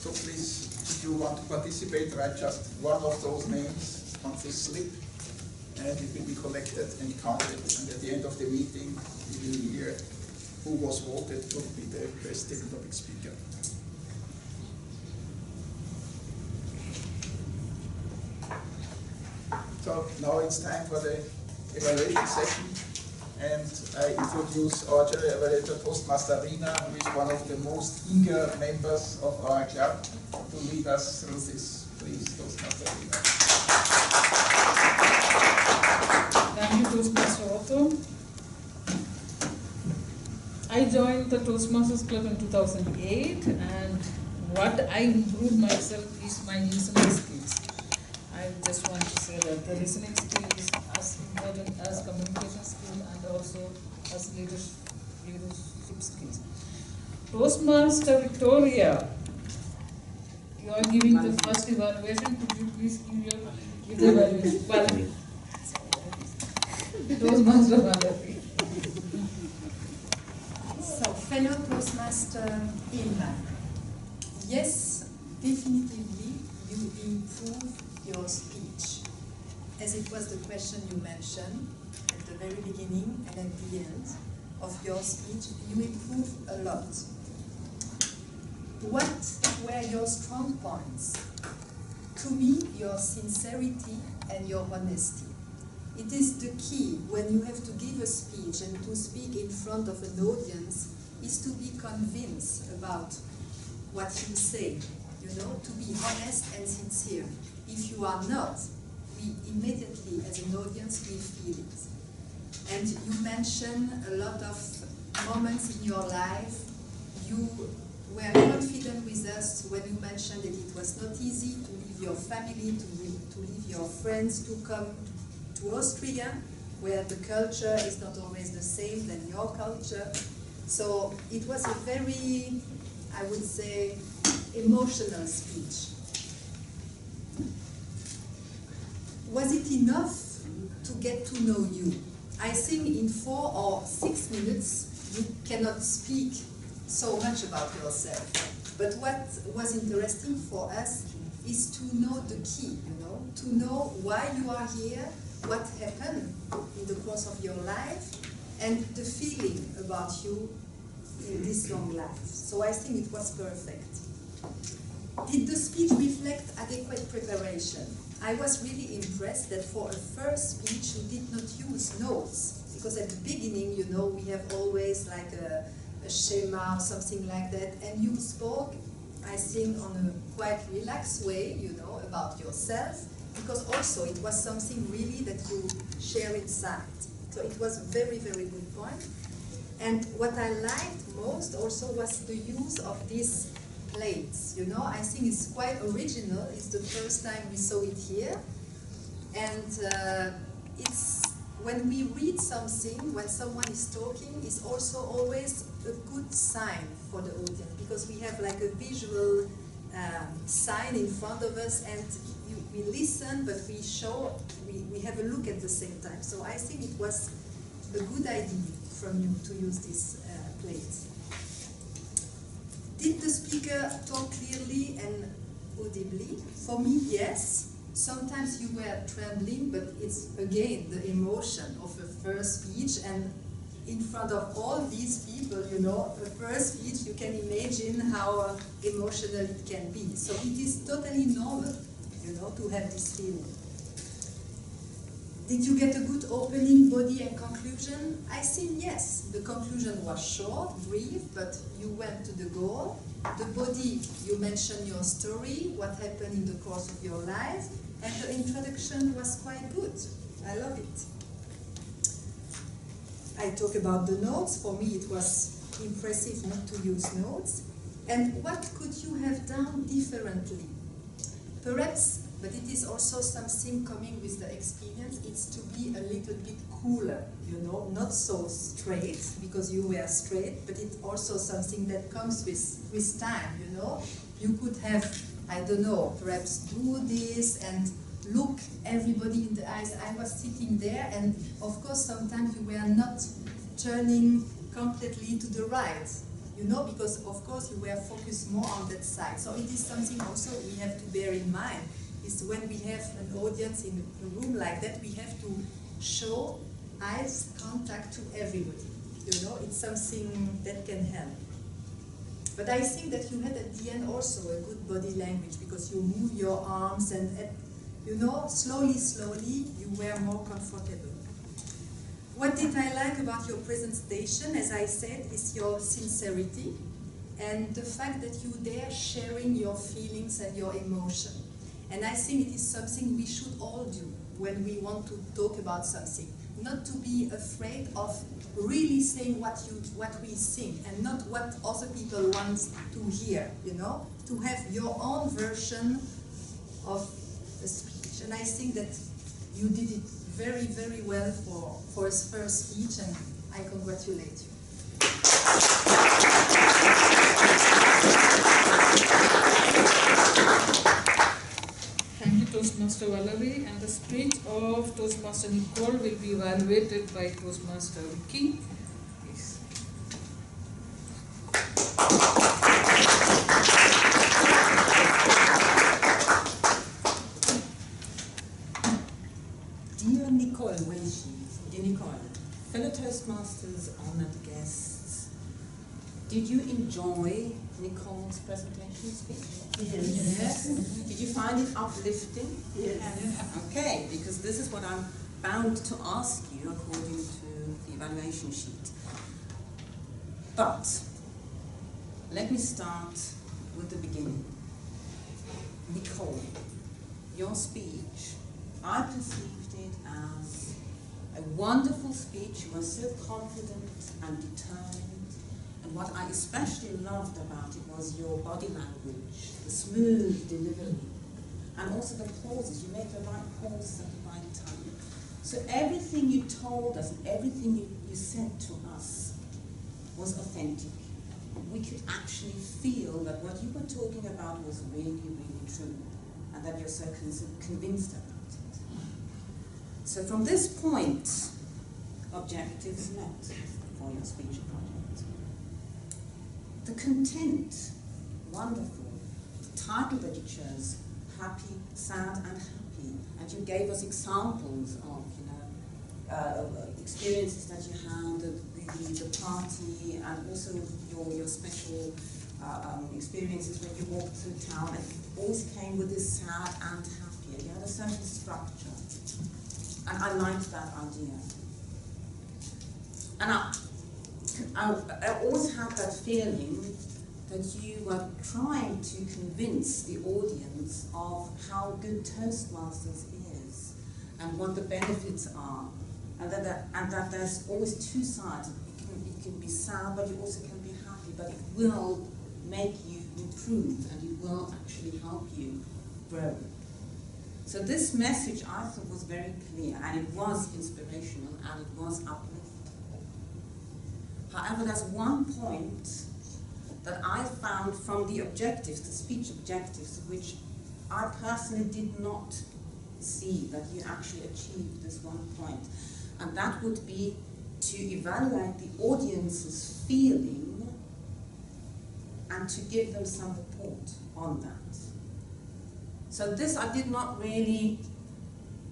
So please, if you want to participate, write just one of those names on this slip, and it will be collected and counted, and at the end of the meeting we will hear who was voted to be the best table topic speaker. So now it's time for the evaluation session, and I introduce our general evaluator, Toastmaster Rina, who is one of the most eager members of our club, to lead us through this. Please, Toastmaster Rina. Thank you, Toastmaster Otto. I joined the Toastmasters Club in 2008, and what I improved myself is my listening skills. I just want to say that the listening skill is as important as communication skill and also as leadership skills. Toastmaster Victoria, you are giving the first evaluation. Could you please give the evaluation? Valerie. Toastmaster Valerie. So, fellow Toastmaster Ilma, yes, definitively you improve your speech. As it was the question you mentioned at the very beginning and at the end of your speech, you improved a lot. What were your strong points? To me, your sincerity and your honesty. It is the key when you have to give a speech and to speak in front of an audience, is to be convinced about what you say, you know, to be honest and sincere. If you are not, we immediately, as an audience, we feel it. And you mentioned a lot of moments in your life. You were confident with us when you mentioned that it was not easy to leave your family, to leave your friends, to come to Austria, where the culture is not always the same than your culture. So it was a very, I would say, emotional speech. Was it enough to get to know you? I think in 4 or 6 minutes you cannot speak so much about yourself. But what was interesting for us is to know the key, you know, to know why you are here, what happened in the course of your life, and the feeling about you in this long life. So I think it was perfect. Did the speech reflect adequate preparation? I was really impressed that for a first speech you did not use notes, because at the beginning, you know, we have always like a schema or something like that, and you spoke, I think, on a quite relaxed way, you know, about yourself, because also it was something really that you share inside. So it was a very, very good point. And what I liked most also was the use of these plates, you know. I think it's quite original. It's the first time we saw it here. And it's when we read something, when someone is talking, is also always a good sign for the audience, because we have like a visual sign in front of us, and we listen, but we have a look at the same time. So I think it was a good idea from you to use this plate. Did the speaker talk clearly and audibly? For me, yes. Sometimes you were trembling, but it's again the emotion of a first speech, and in front of all these people, you know, a first speech, you can imagine how emotional it can be. So it is totally normal, you know, to have this feeling. Did you get a good opening, body and conclusion? I think yes. The conclusion was short, brief, but you went to the goal. The body, you mentioned your story, what happened in the course of your life, and the introduction was quite good. I love it. I talk about the notes. For me, it was impressive not to use notes. And what could you have done differently? Perhaps, but it is also something coming with the experience, it's to be a little bit cooler, you know, not so straight, because you were straight, but it's also something that comes with time, you know. You could have, I don't know, perhaps do this and look everybody in the eyes. I was sitting there, and of course sometimes you were not turning completely to the right, you know, because of course you were focused more on that side. So it is something also we have to bear in mind, is when we have an audience in a room like that, we have to show eyes contact to everybody. You know, it's something that can help. But I think that you had at the end also a good body language, because you move your arms and you know, slowly, you were more comfortable. What did I like about your presentation, as I said, is your sincerity and the fact that you dare sharing your feelings and your emotion. And I think it is something we should all do when we want to talk about something. Not to be afraid of really saying what we think and not what other people want to hear, you know? To have your own version of a speech. And I think that you did it very, very well for his first speech, and I congratulate you. Thank you, Toastmaster Valerie, and the speech of Toastmaster Nicole will be evaluated by Toastmaster Vicky. Please. Dear Nicole, where is she? Dear Nicole, fellow Toastmasters, honored guests, did you enjoy Nicole's presentation speech? Yes. Did you find it uplifting? Yes. Okay, because this is what I'm bound to ask you according to the evaluation sheet. But let me start with the beginning. Nicole, your speech, I perceived it as a wonderful speech. You were so confident and determined. And what I especially loved about it was your body language, the smooth delivery, and also the pauses. You made the right pauses at the right time. So everything you told us, everything you said to us was authentic. We could actually feel that what you were talking about was really, really true, and that you're so convinced about it. So from this point, objectives met for your speech project. The content, wonderful. The title that you chose, Happy, Sad and Happy, and you gave us examples of, you know, experiences that you had, the party, and also your special experiences when you walked through town, and always came with this sad and happy. You had a certain structure, and I liked that idea. And I always had that feeling that you were trying to convince the audience of how good Toastmasters is and what the benefits are, and that there's always two sides. It can be sad, but you also can be happy, but it will make you improve and it will actually help you grow. So this message I thought was very clear, and it was inspirational, and it was uplifting. However, there's one point that I found from the objectives, the speech objectives, which I personally did not see that you actually achieved this one point. And that would be to evaluate the audience's feeling and to give them some report on that. So this I did not really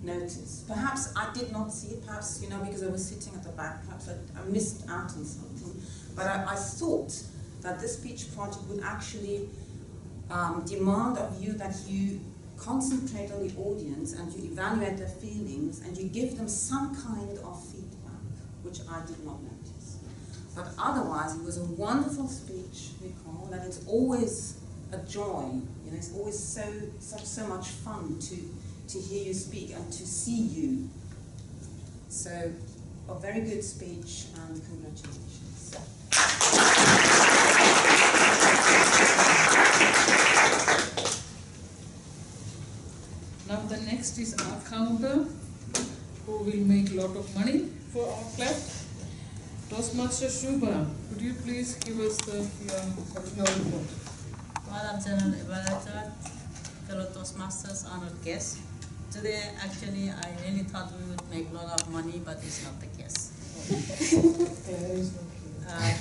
notice. Perhaps I did not see it, perhaps, because I was sitting at the back, perhaps I missed out on something. But I thought that this speech project would actually demand of you that you concentrate on the audience and you evaluate their feelings and you give them some kind of feedback, which I did not notice. But otherwise, it was a wonderful speech, Nicole, and it's always a joy. It's always so much fun to hear you speak and to see you. So, a very good speech and congratulations. Now the next is our counter, who will make a lot of money for our club. Toastmaster Shubha, could you please give us your report? Madam General Evaluator, fellow Toastmasters, honored guests. Today, actually, I really thought we would make a lot of money, but it's not the case.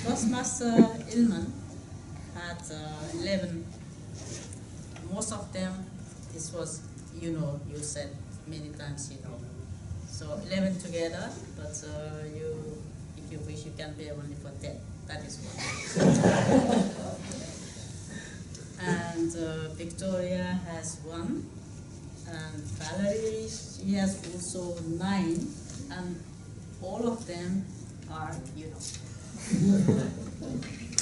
Toastmaster Ilman had 11. Most of them, this was, you said many times, So 11 together, but if you wish, you can pay only for 10. That is one. And Victoria has 1. And Valerie, she has also 9. And all of them are,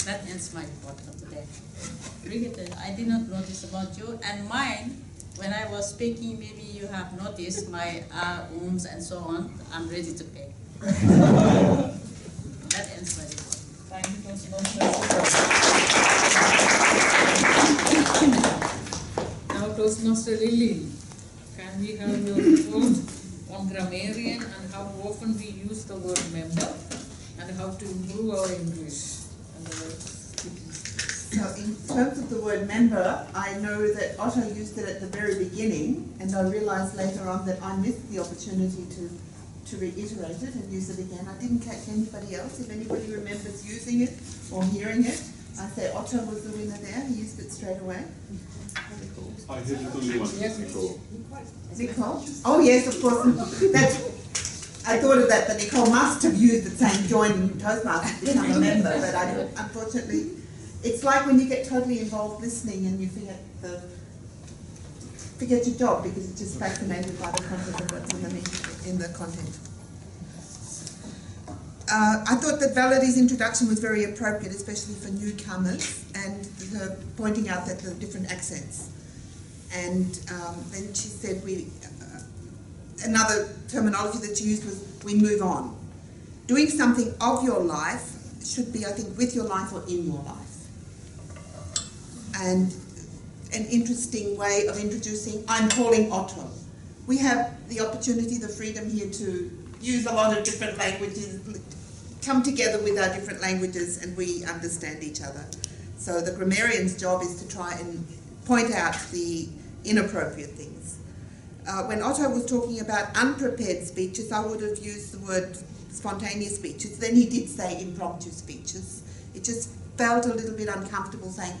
That ends my report for today. Brigitte, I did not notice about you. And mine, when I was speaking, maybe you have noticed my ums and so on. I'm ready to pay. That ends my report. Thank you, Toastmaster. Now, Toastmaster Lily, can we have your report on grammarian and how often we use the word member and how to improve our English? So in terms of the word member, I know that Otto used it at the very beginning, and I realised later on that I missed the opportunity to reiterate it and use it again. I didn't catch anybody else. If anybody remembers using it or hearing it, I say Otto was the winner there. He used it straight away. I did it only once, Nicole. Nicole? Oh yes, of course. I thought of that, but Nicole must have used it saying join Toastmasters to become a member, but unfortunately, it's like when you get totally involved listening and you forget your job because you're just fascinated by the content of what's in the content. I thought that Valerie's introduction was very appropriate, especially for newcomers, and her pointing out that the different accents. And then she said another terminology that she used was we move on. Doing something of your life should be, I think, with your life or in your life. And an interesting way of introducing, I'm calling Otto. We have the opportunity, the freedom here to use a lot of different languages, come together with our different languages, and we understand each other. So the grammarian's job is to try and point out the inappropriate things. When Otto was talking about unprepared speeches, I would have used the word spontaneous speeches. Then he did say impromptu speeches. It just felt a little bit uncomfortable saying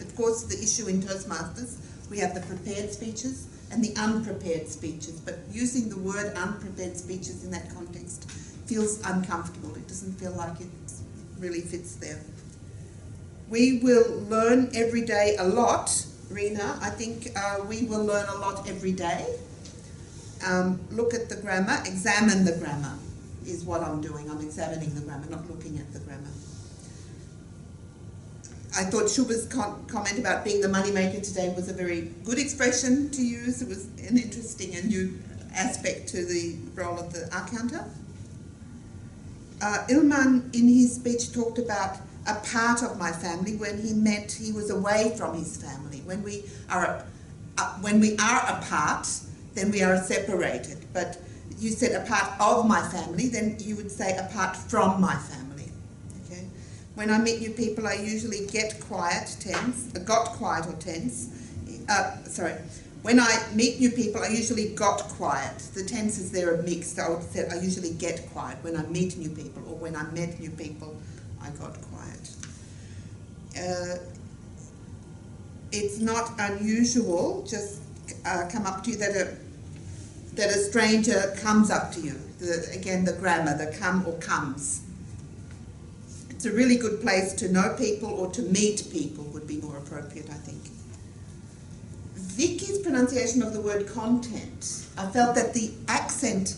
of course, the issue in Toastmasters, we have the prepared speeches and the unprepared speeches, but using the word unprepared speeches in that context feels uncomfortable. It doesn't feel like it really fits there. We will learn every day a lot, Rena. I think we will learn a lot every day. Look at the grammar, examine the grammar is what I'm doing. I'm examining the grammar, not looking at the grammar. I thought Shubha's comment about being the moneymaker today was a very good expression to use. It was an interesting and new aspect to the role of the accountant. Ilman, in his speech, talked about a part of my family. When he meant he was away from his family. When we are apart, then we are separated. But you said a part of my family, then you would say apart from my family. Okay. When I meet new people, I usually get quiet, tense, got quiet or tense. When I meet new people, I usually got quiet. The tenses there are mixed. I would say I usually get quiet when I meet new people, or when I met new people, I got quiet. It's not unusual, just come up to you, that a stranger comes up to you. Again, the grammar, the come or comes. It's a really good place to know people or to meet people would be more appropriate, I think. Vicky's pronunciation of the word content, I felt that the accent,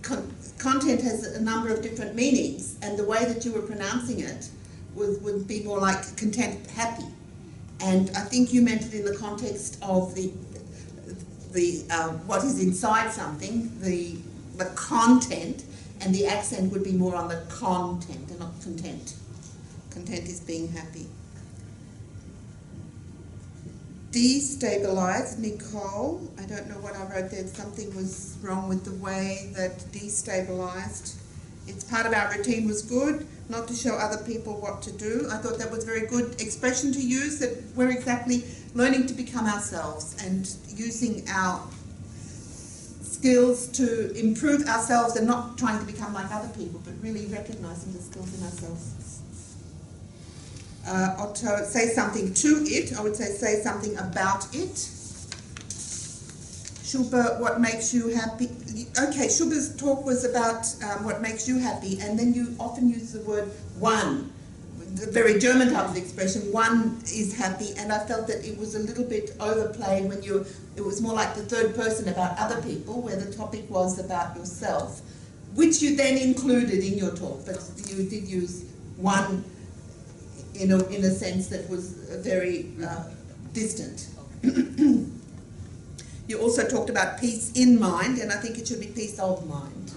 content has a number of different meanings, and the way that you were pronouncing it would be more like content, happy. And I think you meant it in the context of the what is inside something, the content, and the accent would be more on the content and not content. Content is being happy. Destabilized, Nicole, I don't know what I wrote there, something was wrong with the way that destabilized. It's part of our routine was good, not to show other people what to do. I thought that was a very good expression to use, that we're exactly learning to become ourselves and using our skills to improve ourselves and not trying to become like other people, but really recognizing the skills in ourselves. Otto, say something to it. I would say something about it. Shuba, what makes you happy? Okay, Shuba's talk was about what makes you happy, and then you often use the word one. The very German type of expression, one is happy, and I felt that it was a little bit overplayed when it was more like the third person about other people, where the topic was about yourself, which you then included in your talk, but you did use one in a sense that was very distant. You also talked about peace in mind, and I think it should be peace of mind.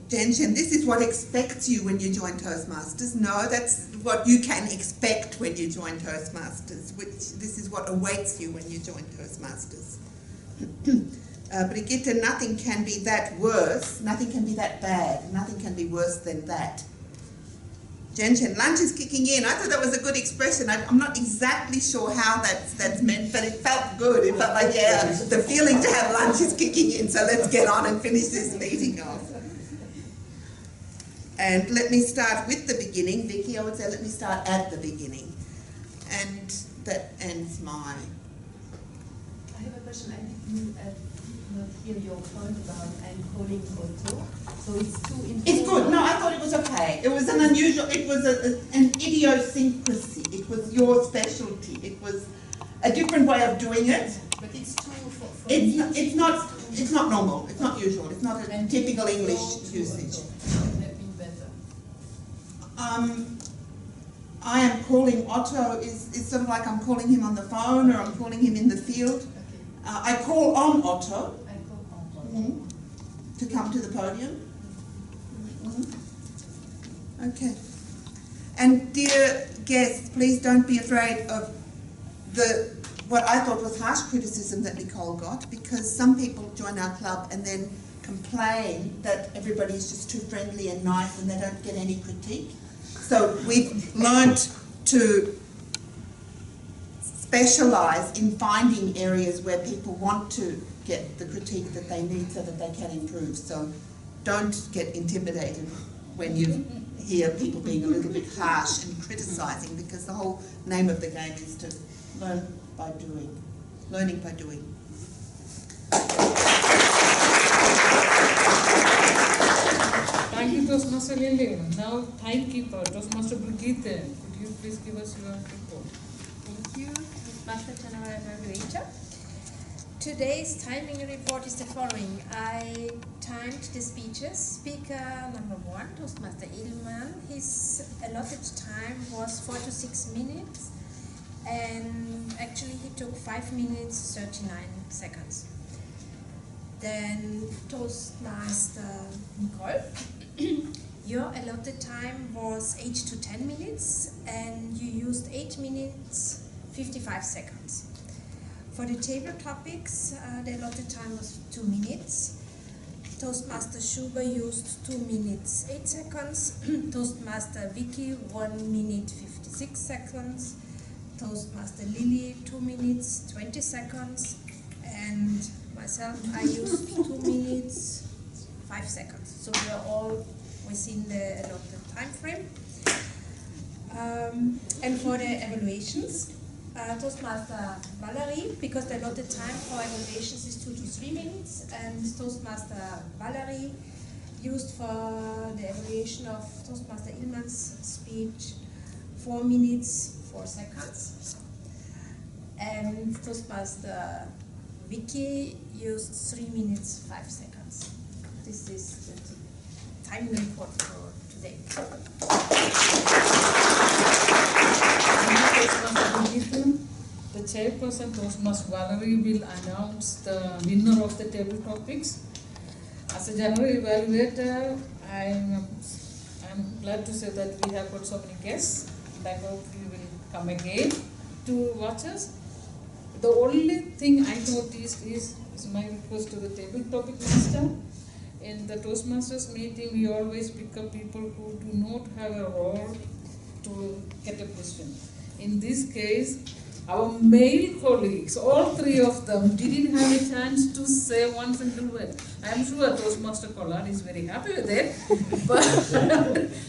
Genshin, this is what expects you when you join Toastmasters. No, that's what you can expect when you join Toastmasters, this is what awaits you when you join Toastmasters. Brigitte, nothing can be that worse, nothing can be that bad, nothing can be worse than that. Genshin, lunch is kicking in. I thought that was a good expression. I'm not exactly sure how that's meant, but it felt good. It felt like, yeah, the feeling to have lunch is kicking in, so let's get on and finish this meeting off. And let me start with the beginning. Vicky, I would say let me start at the beginning. And that ends my... I have a question. I didn't not hear your point about I'm calling Otto. So it's too informal. It's good. No, I thought it was okay. It was an unusual, it was an idiosyncrasy. It was your specialty. It was a different way of doing it. But it's too it's not normal. It's not usual. It's not a typical English usage. That be better. I am calling Otto is sort of like I'm calling him on the phone or I'm calling him in the field. Okay. I call on Otto I call on Otto. To come to the podium. Okay. And dear guests, please don't be afraid of what I thought was harsh criticism that Nicole got, because some people join our club and then complain that everybody is just too friendly and nice and they don't get any critique. So we've learned to specialise in finding areas where people want to get the critique that they need so that they can improve. So don't get intimidated when you hear people being a little bit harsh and criticising, because the whole name of the game is to learn by doing, learning by doing. Thank you, Toastmaster Lily. Now, timekeeper, Toastmaster Brigitte, could you please give us your report? Thank you, Toastmaster General Margarita. Today's timing report is the following. I timed the speeches. Speaker number 1, Toastmaster Edelman, his allotted time was 4 to 6 minutes, and actually he took 5 minutes 39 seconds. Then Toastmaster Nicole, your allotted time was 8 to 10 minutes, and you used 8 minutes 55 seconds. For the table topics, the allotted time was 2 minutes. Toastmaster Schuber used 2 minutes 8 seconds. Toastmaster Vicky 1 minute 56 seconds. Toastmaster Lily 2 minutes 20 seconds. And myself, I used 2 minutes 5 seconds. So we are all within the allotted time frame. And for the evaluations, Toastmaster Valerie, because the allotted time for evaluations is 2 to 3 minutes, and Toastmaster Valerie used for the evaluation of Toastmaster Illmann's speech 4 minutes 4 seconds, and Toastmaster Vicky used 3 minutes 5 seconds. This is the time report for today. The chairperson, Toastmaster Valerie, will announce the winner of the table topics. As a general evaluator, I'm glad to say that we have got so many guests, and I hope you will come again to watch us. The only thing I noticed is my request to the table topic master. In the Toastmasters meeting, we always pick up people who do not have a role to get a question. In this case, our male colleagues, all 3 of them, didn't have a chance to say one single word. I am sure Toastmaster Collard is very happy with it, but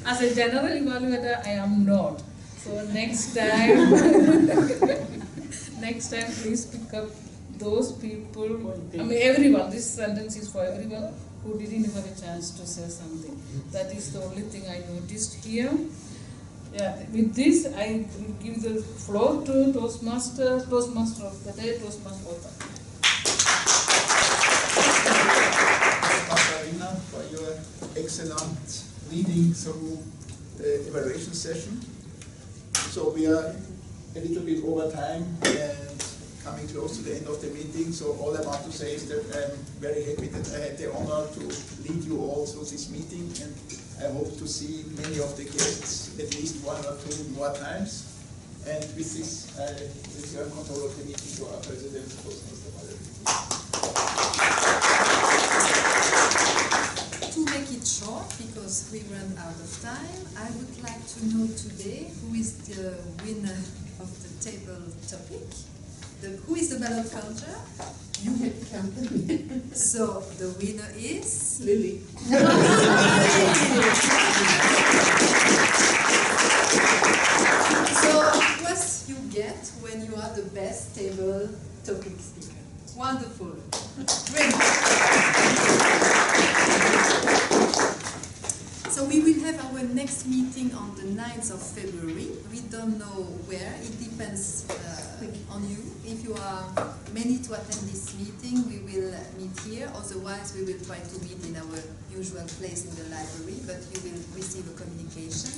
as a general evaluator, I am not. So next time, please pick up those people, I mean everyone, this sentence is for everyone who didn't have a chance to say something. That is the only thing I noticed here. Yeah, with this, I will give the floor to Toastmaster of the day, Toastmaster Othar. Marina, for your excellent leading through the evaluation session. So we are a little bit over time and coming close to the end of the meeting. So all I want to say is that I'm very happy that I had the honor to lead you all through this meeting, and I hope to see many of the guests at least 1 or 2 more times. And with this, I return control of the meeting to our President, Mr. Valerie. To make it short, because we run out of time, I would like to know today who is the winner of the table topic. Who is the ballot counter? You have counted. So the winner is Lily. So what you get when you are the best table topic speaker? Wonderful. Great. So we will have our next meeting on the 9th of February. We don't know where. It depends on you. If you are many to attend this meeting, we will meet here. Otherwise, we will try to meet in our usual place in the library, but you will receive a communication.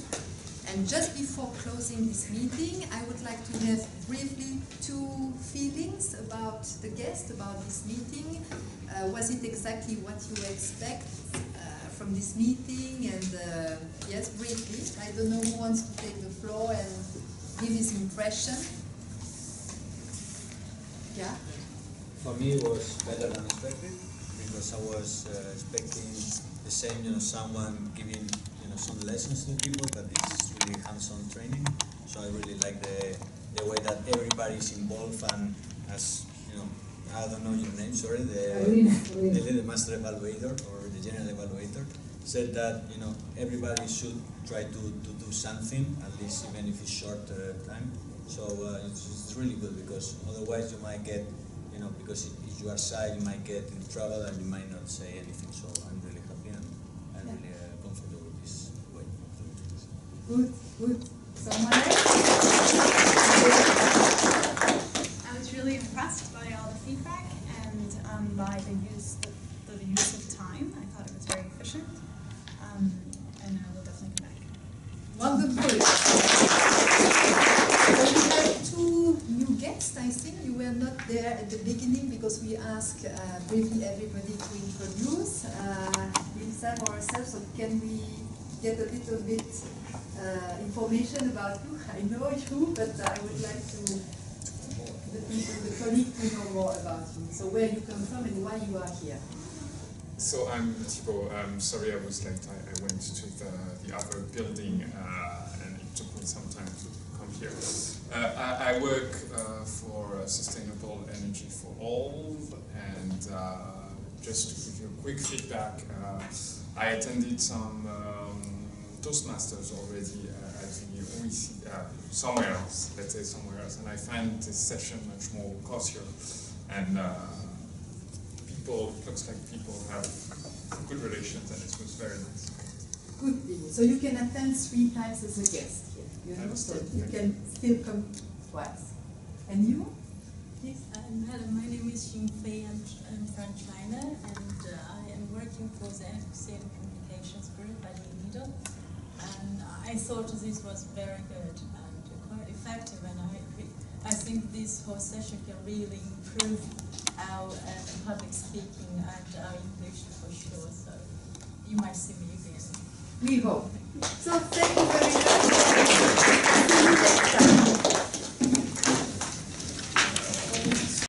And just before closing this meeting, I would like to have briefly 2 feelings about the guest, about this meeting. Was it exactly what you expect from this meeting? And yes, briefly. I don't know who wants to take the floor and give his impression. Yeah? For me, it was better than expected, because I was expecting the same, someone giving, some lessons to people, but it's really hands-on training. So I really like the way that everybody is involved, and as I don't know your name, sorry, the master evaluator or the general evaluator said that everybody should try to do something, at least even if it's short time. So it's really good, because otherwise you might get, because if you are shy, you might get in trouble and you might not say anything. So I'm really happy and I'm really comfortable with this way of doing things. Good, good. Someone else? I was really impressed by all the feedback and by the use of time. I thought it was very efficient, and I will definitely come back. Wonderful. We have 2 new guests, I think. You were not there at the beginning because we asked briefly everybody to introduce himself or herself. So can we get a little bit information about you? I know you, but I would like to the colleague to know more about you. So where you come from and why you are here. So I'm Thibaut. Sorry I was late. I went to the other building and it took me some time to come here. I work for Sustainable Energy for All, and just to give you a quick feedback, I attended some Toastmasters already at the OECD, somewhere else, let's say somewhere else, and I find this session much more cozier, and it looks like people have good relations, and it was very nice. Good people. So you can attend 3 times as a guest here. You understand? You can still come twice. And you? Yes, hello, my name is Xing Fei. I'm from China, and I am working for the Advocacy and Communications Group at UNIDO. And I thought this was very good and quite effective, and I think this whole session can really improve our public speaking and our English for sure. So you might see me again. We hope. So thank you very much.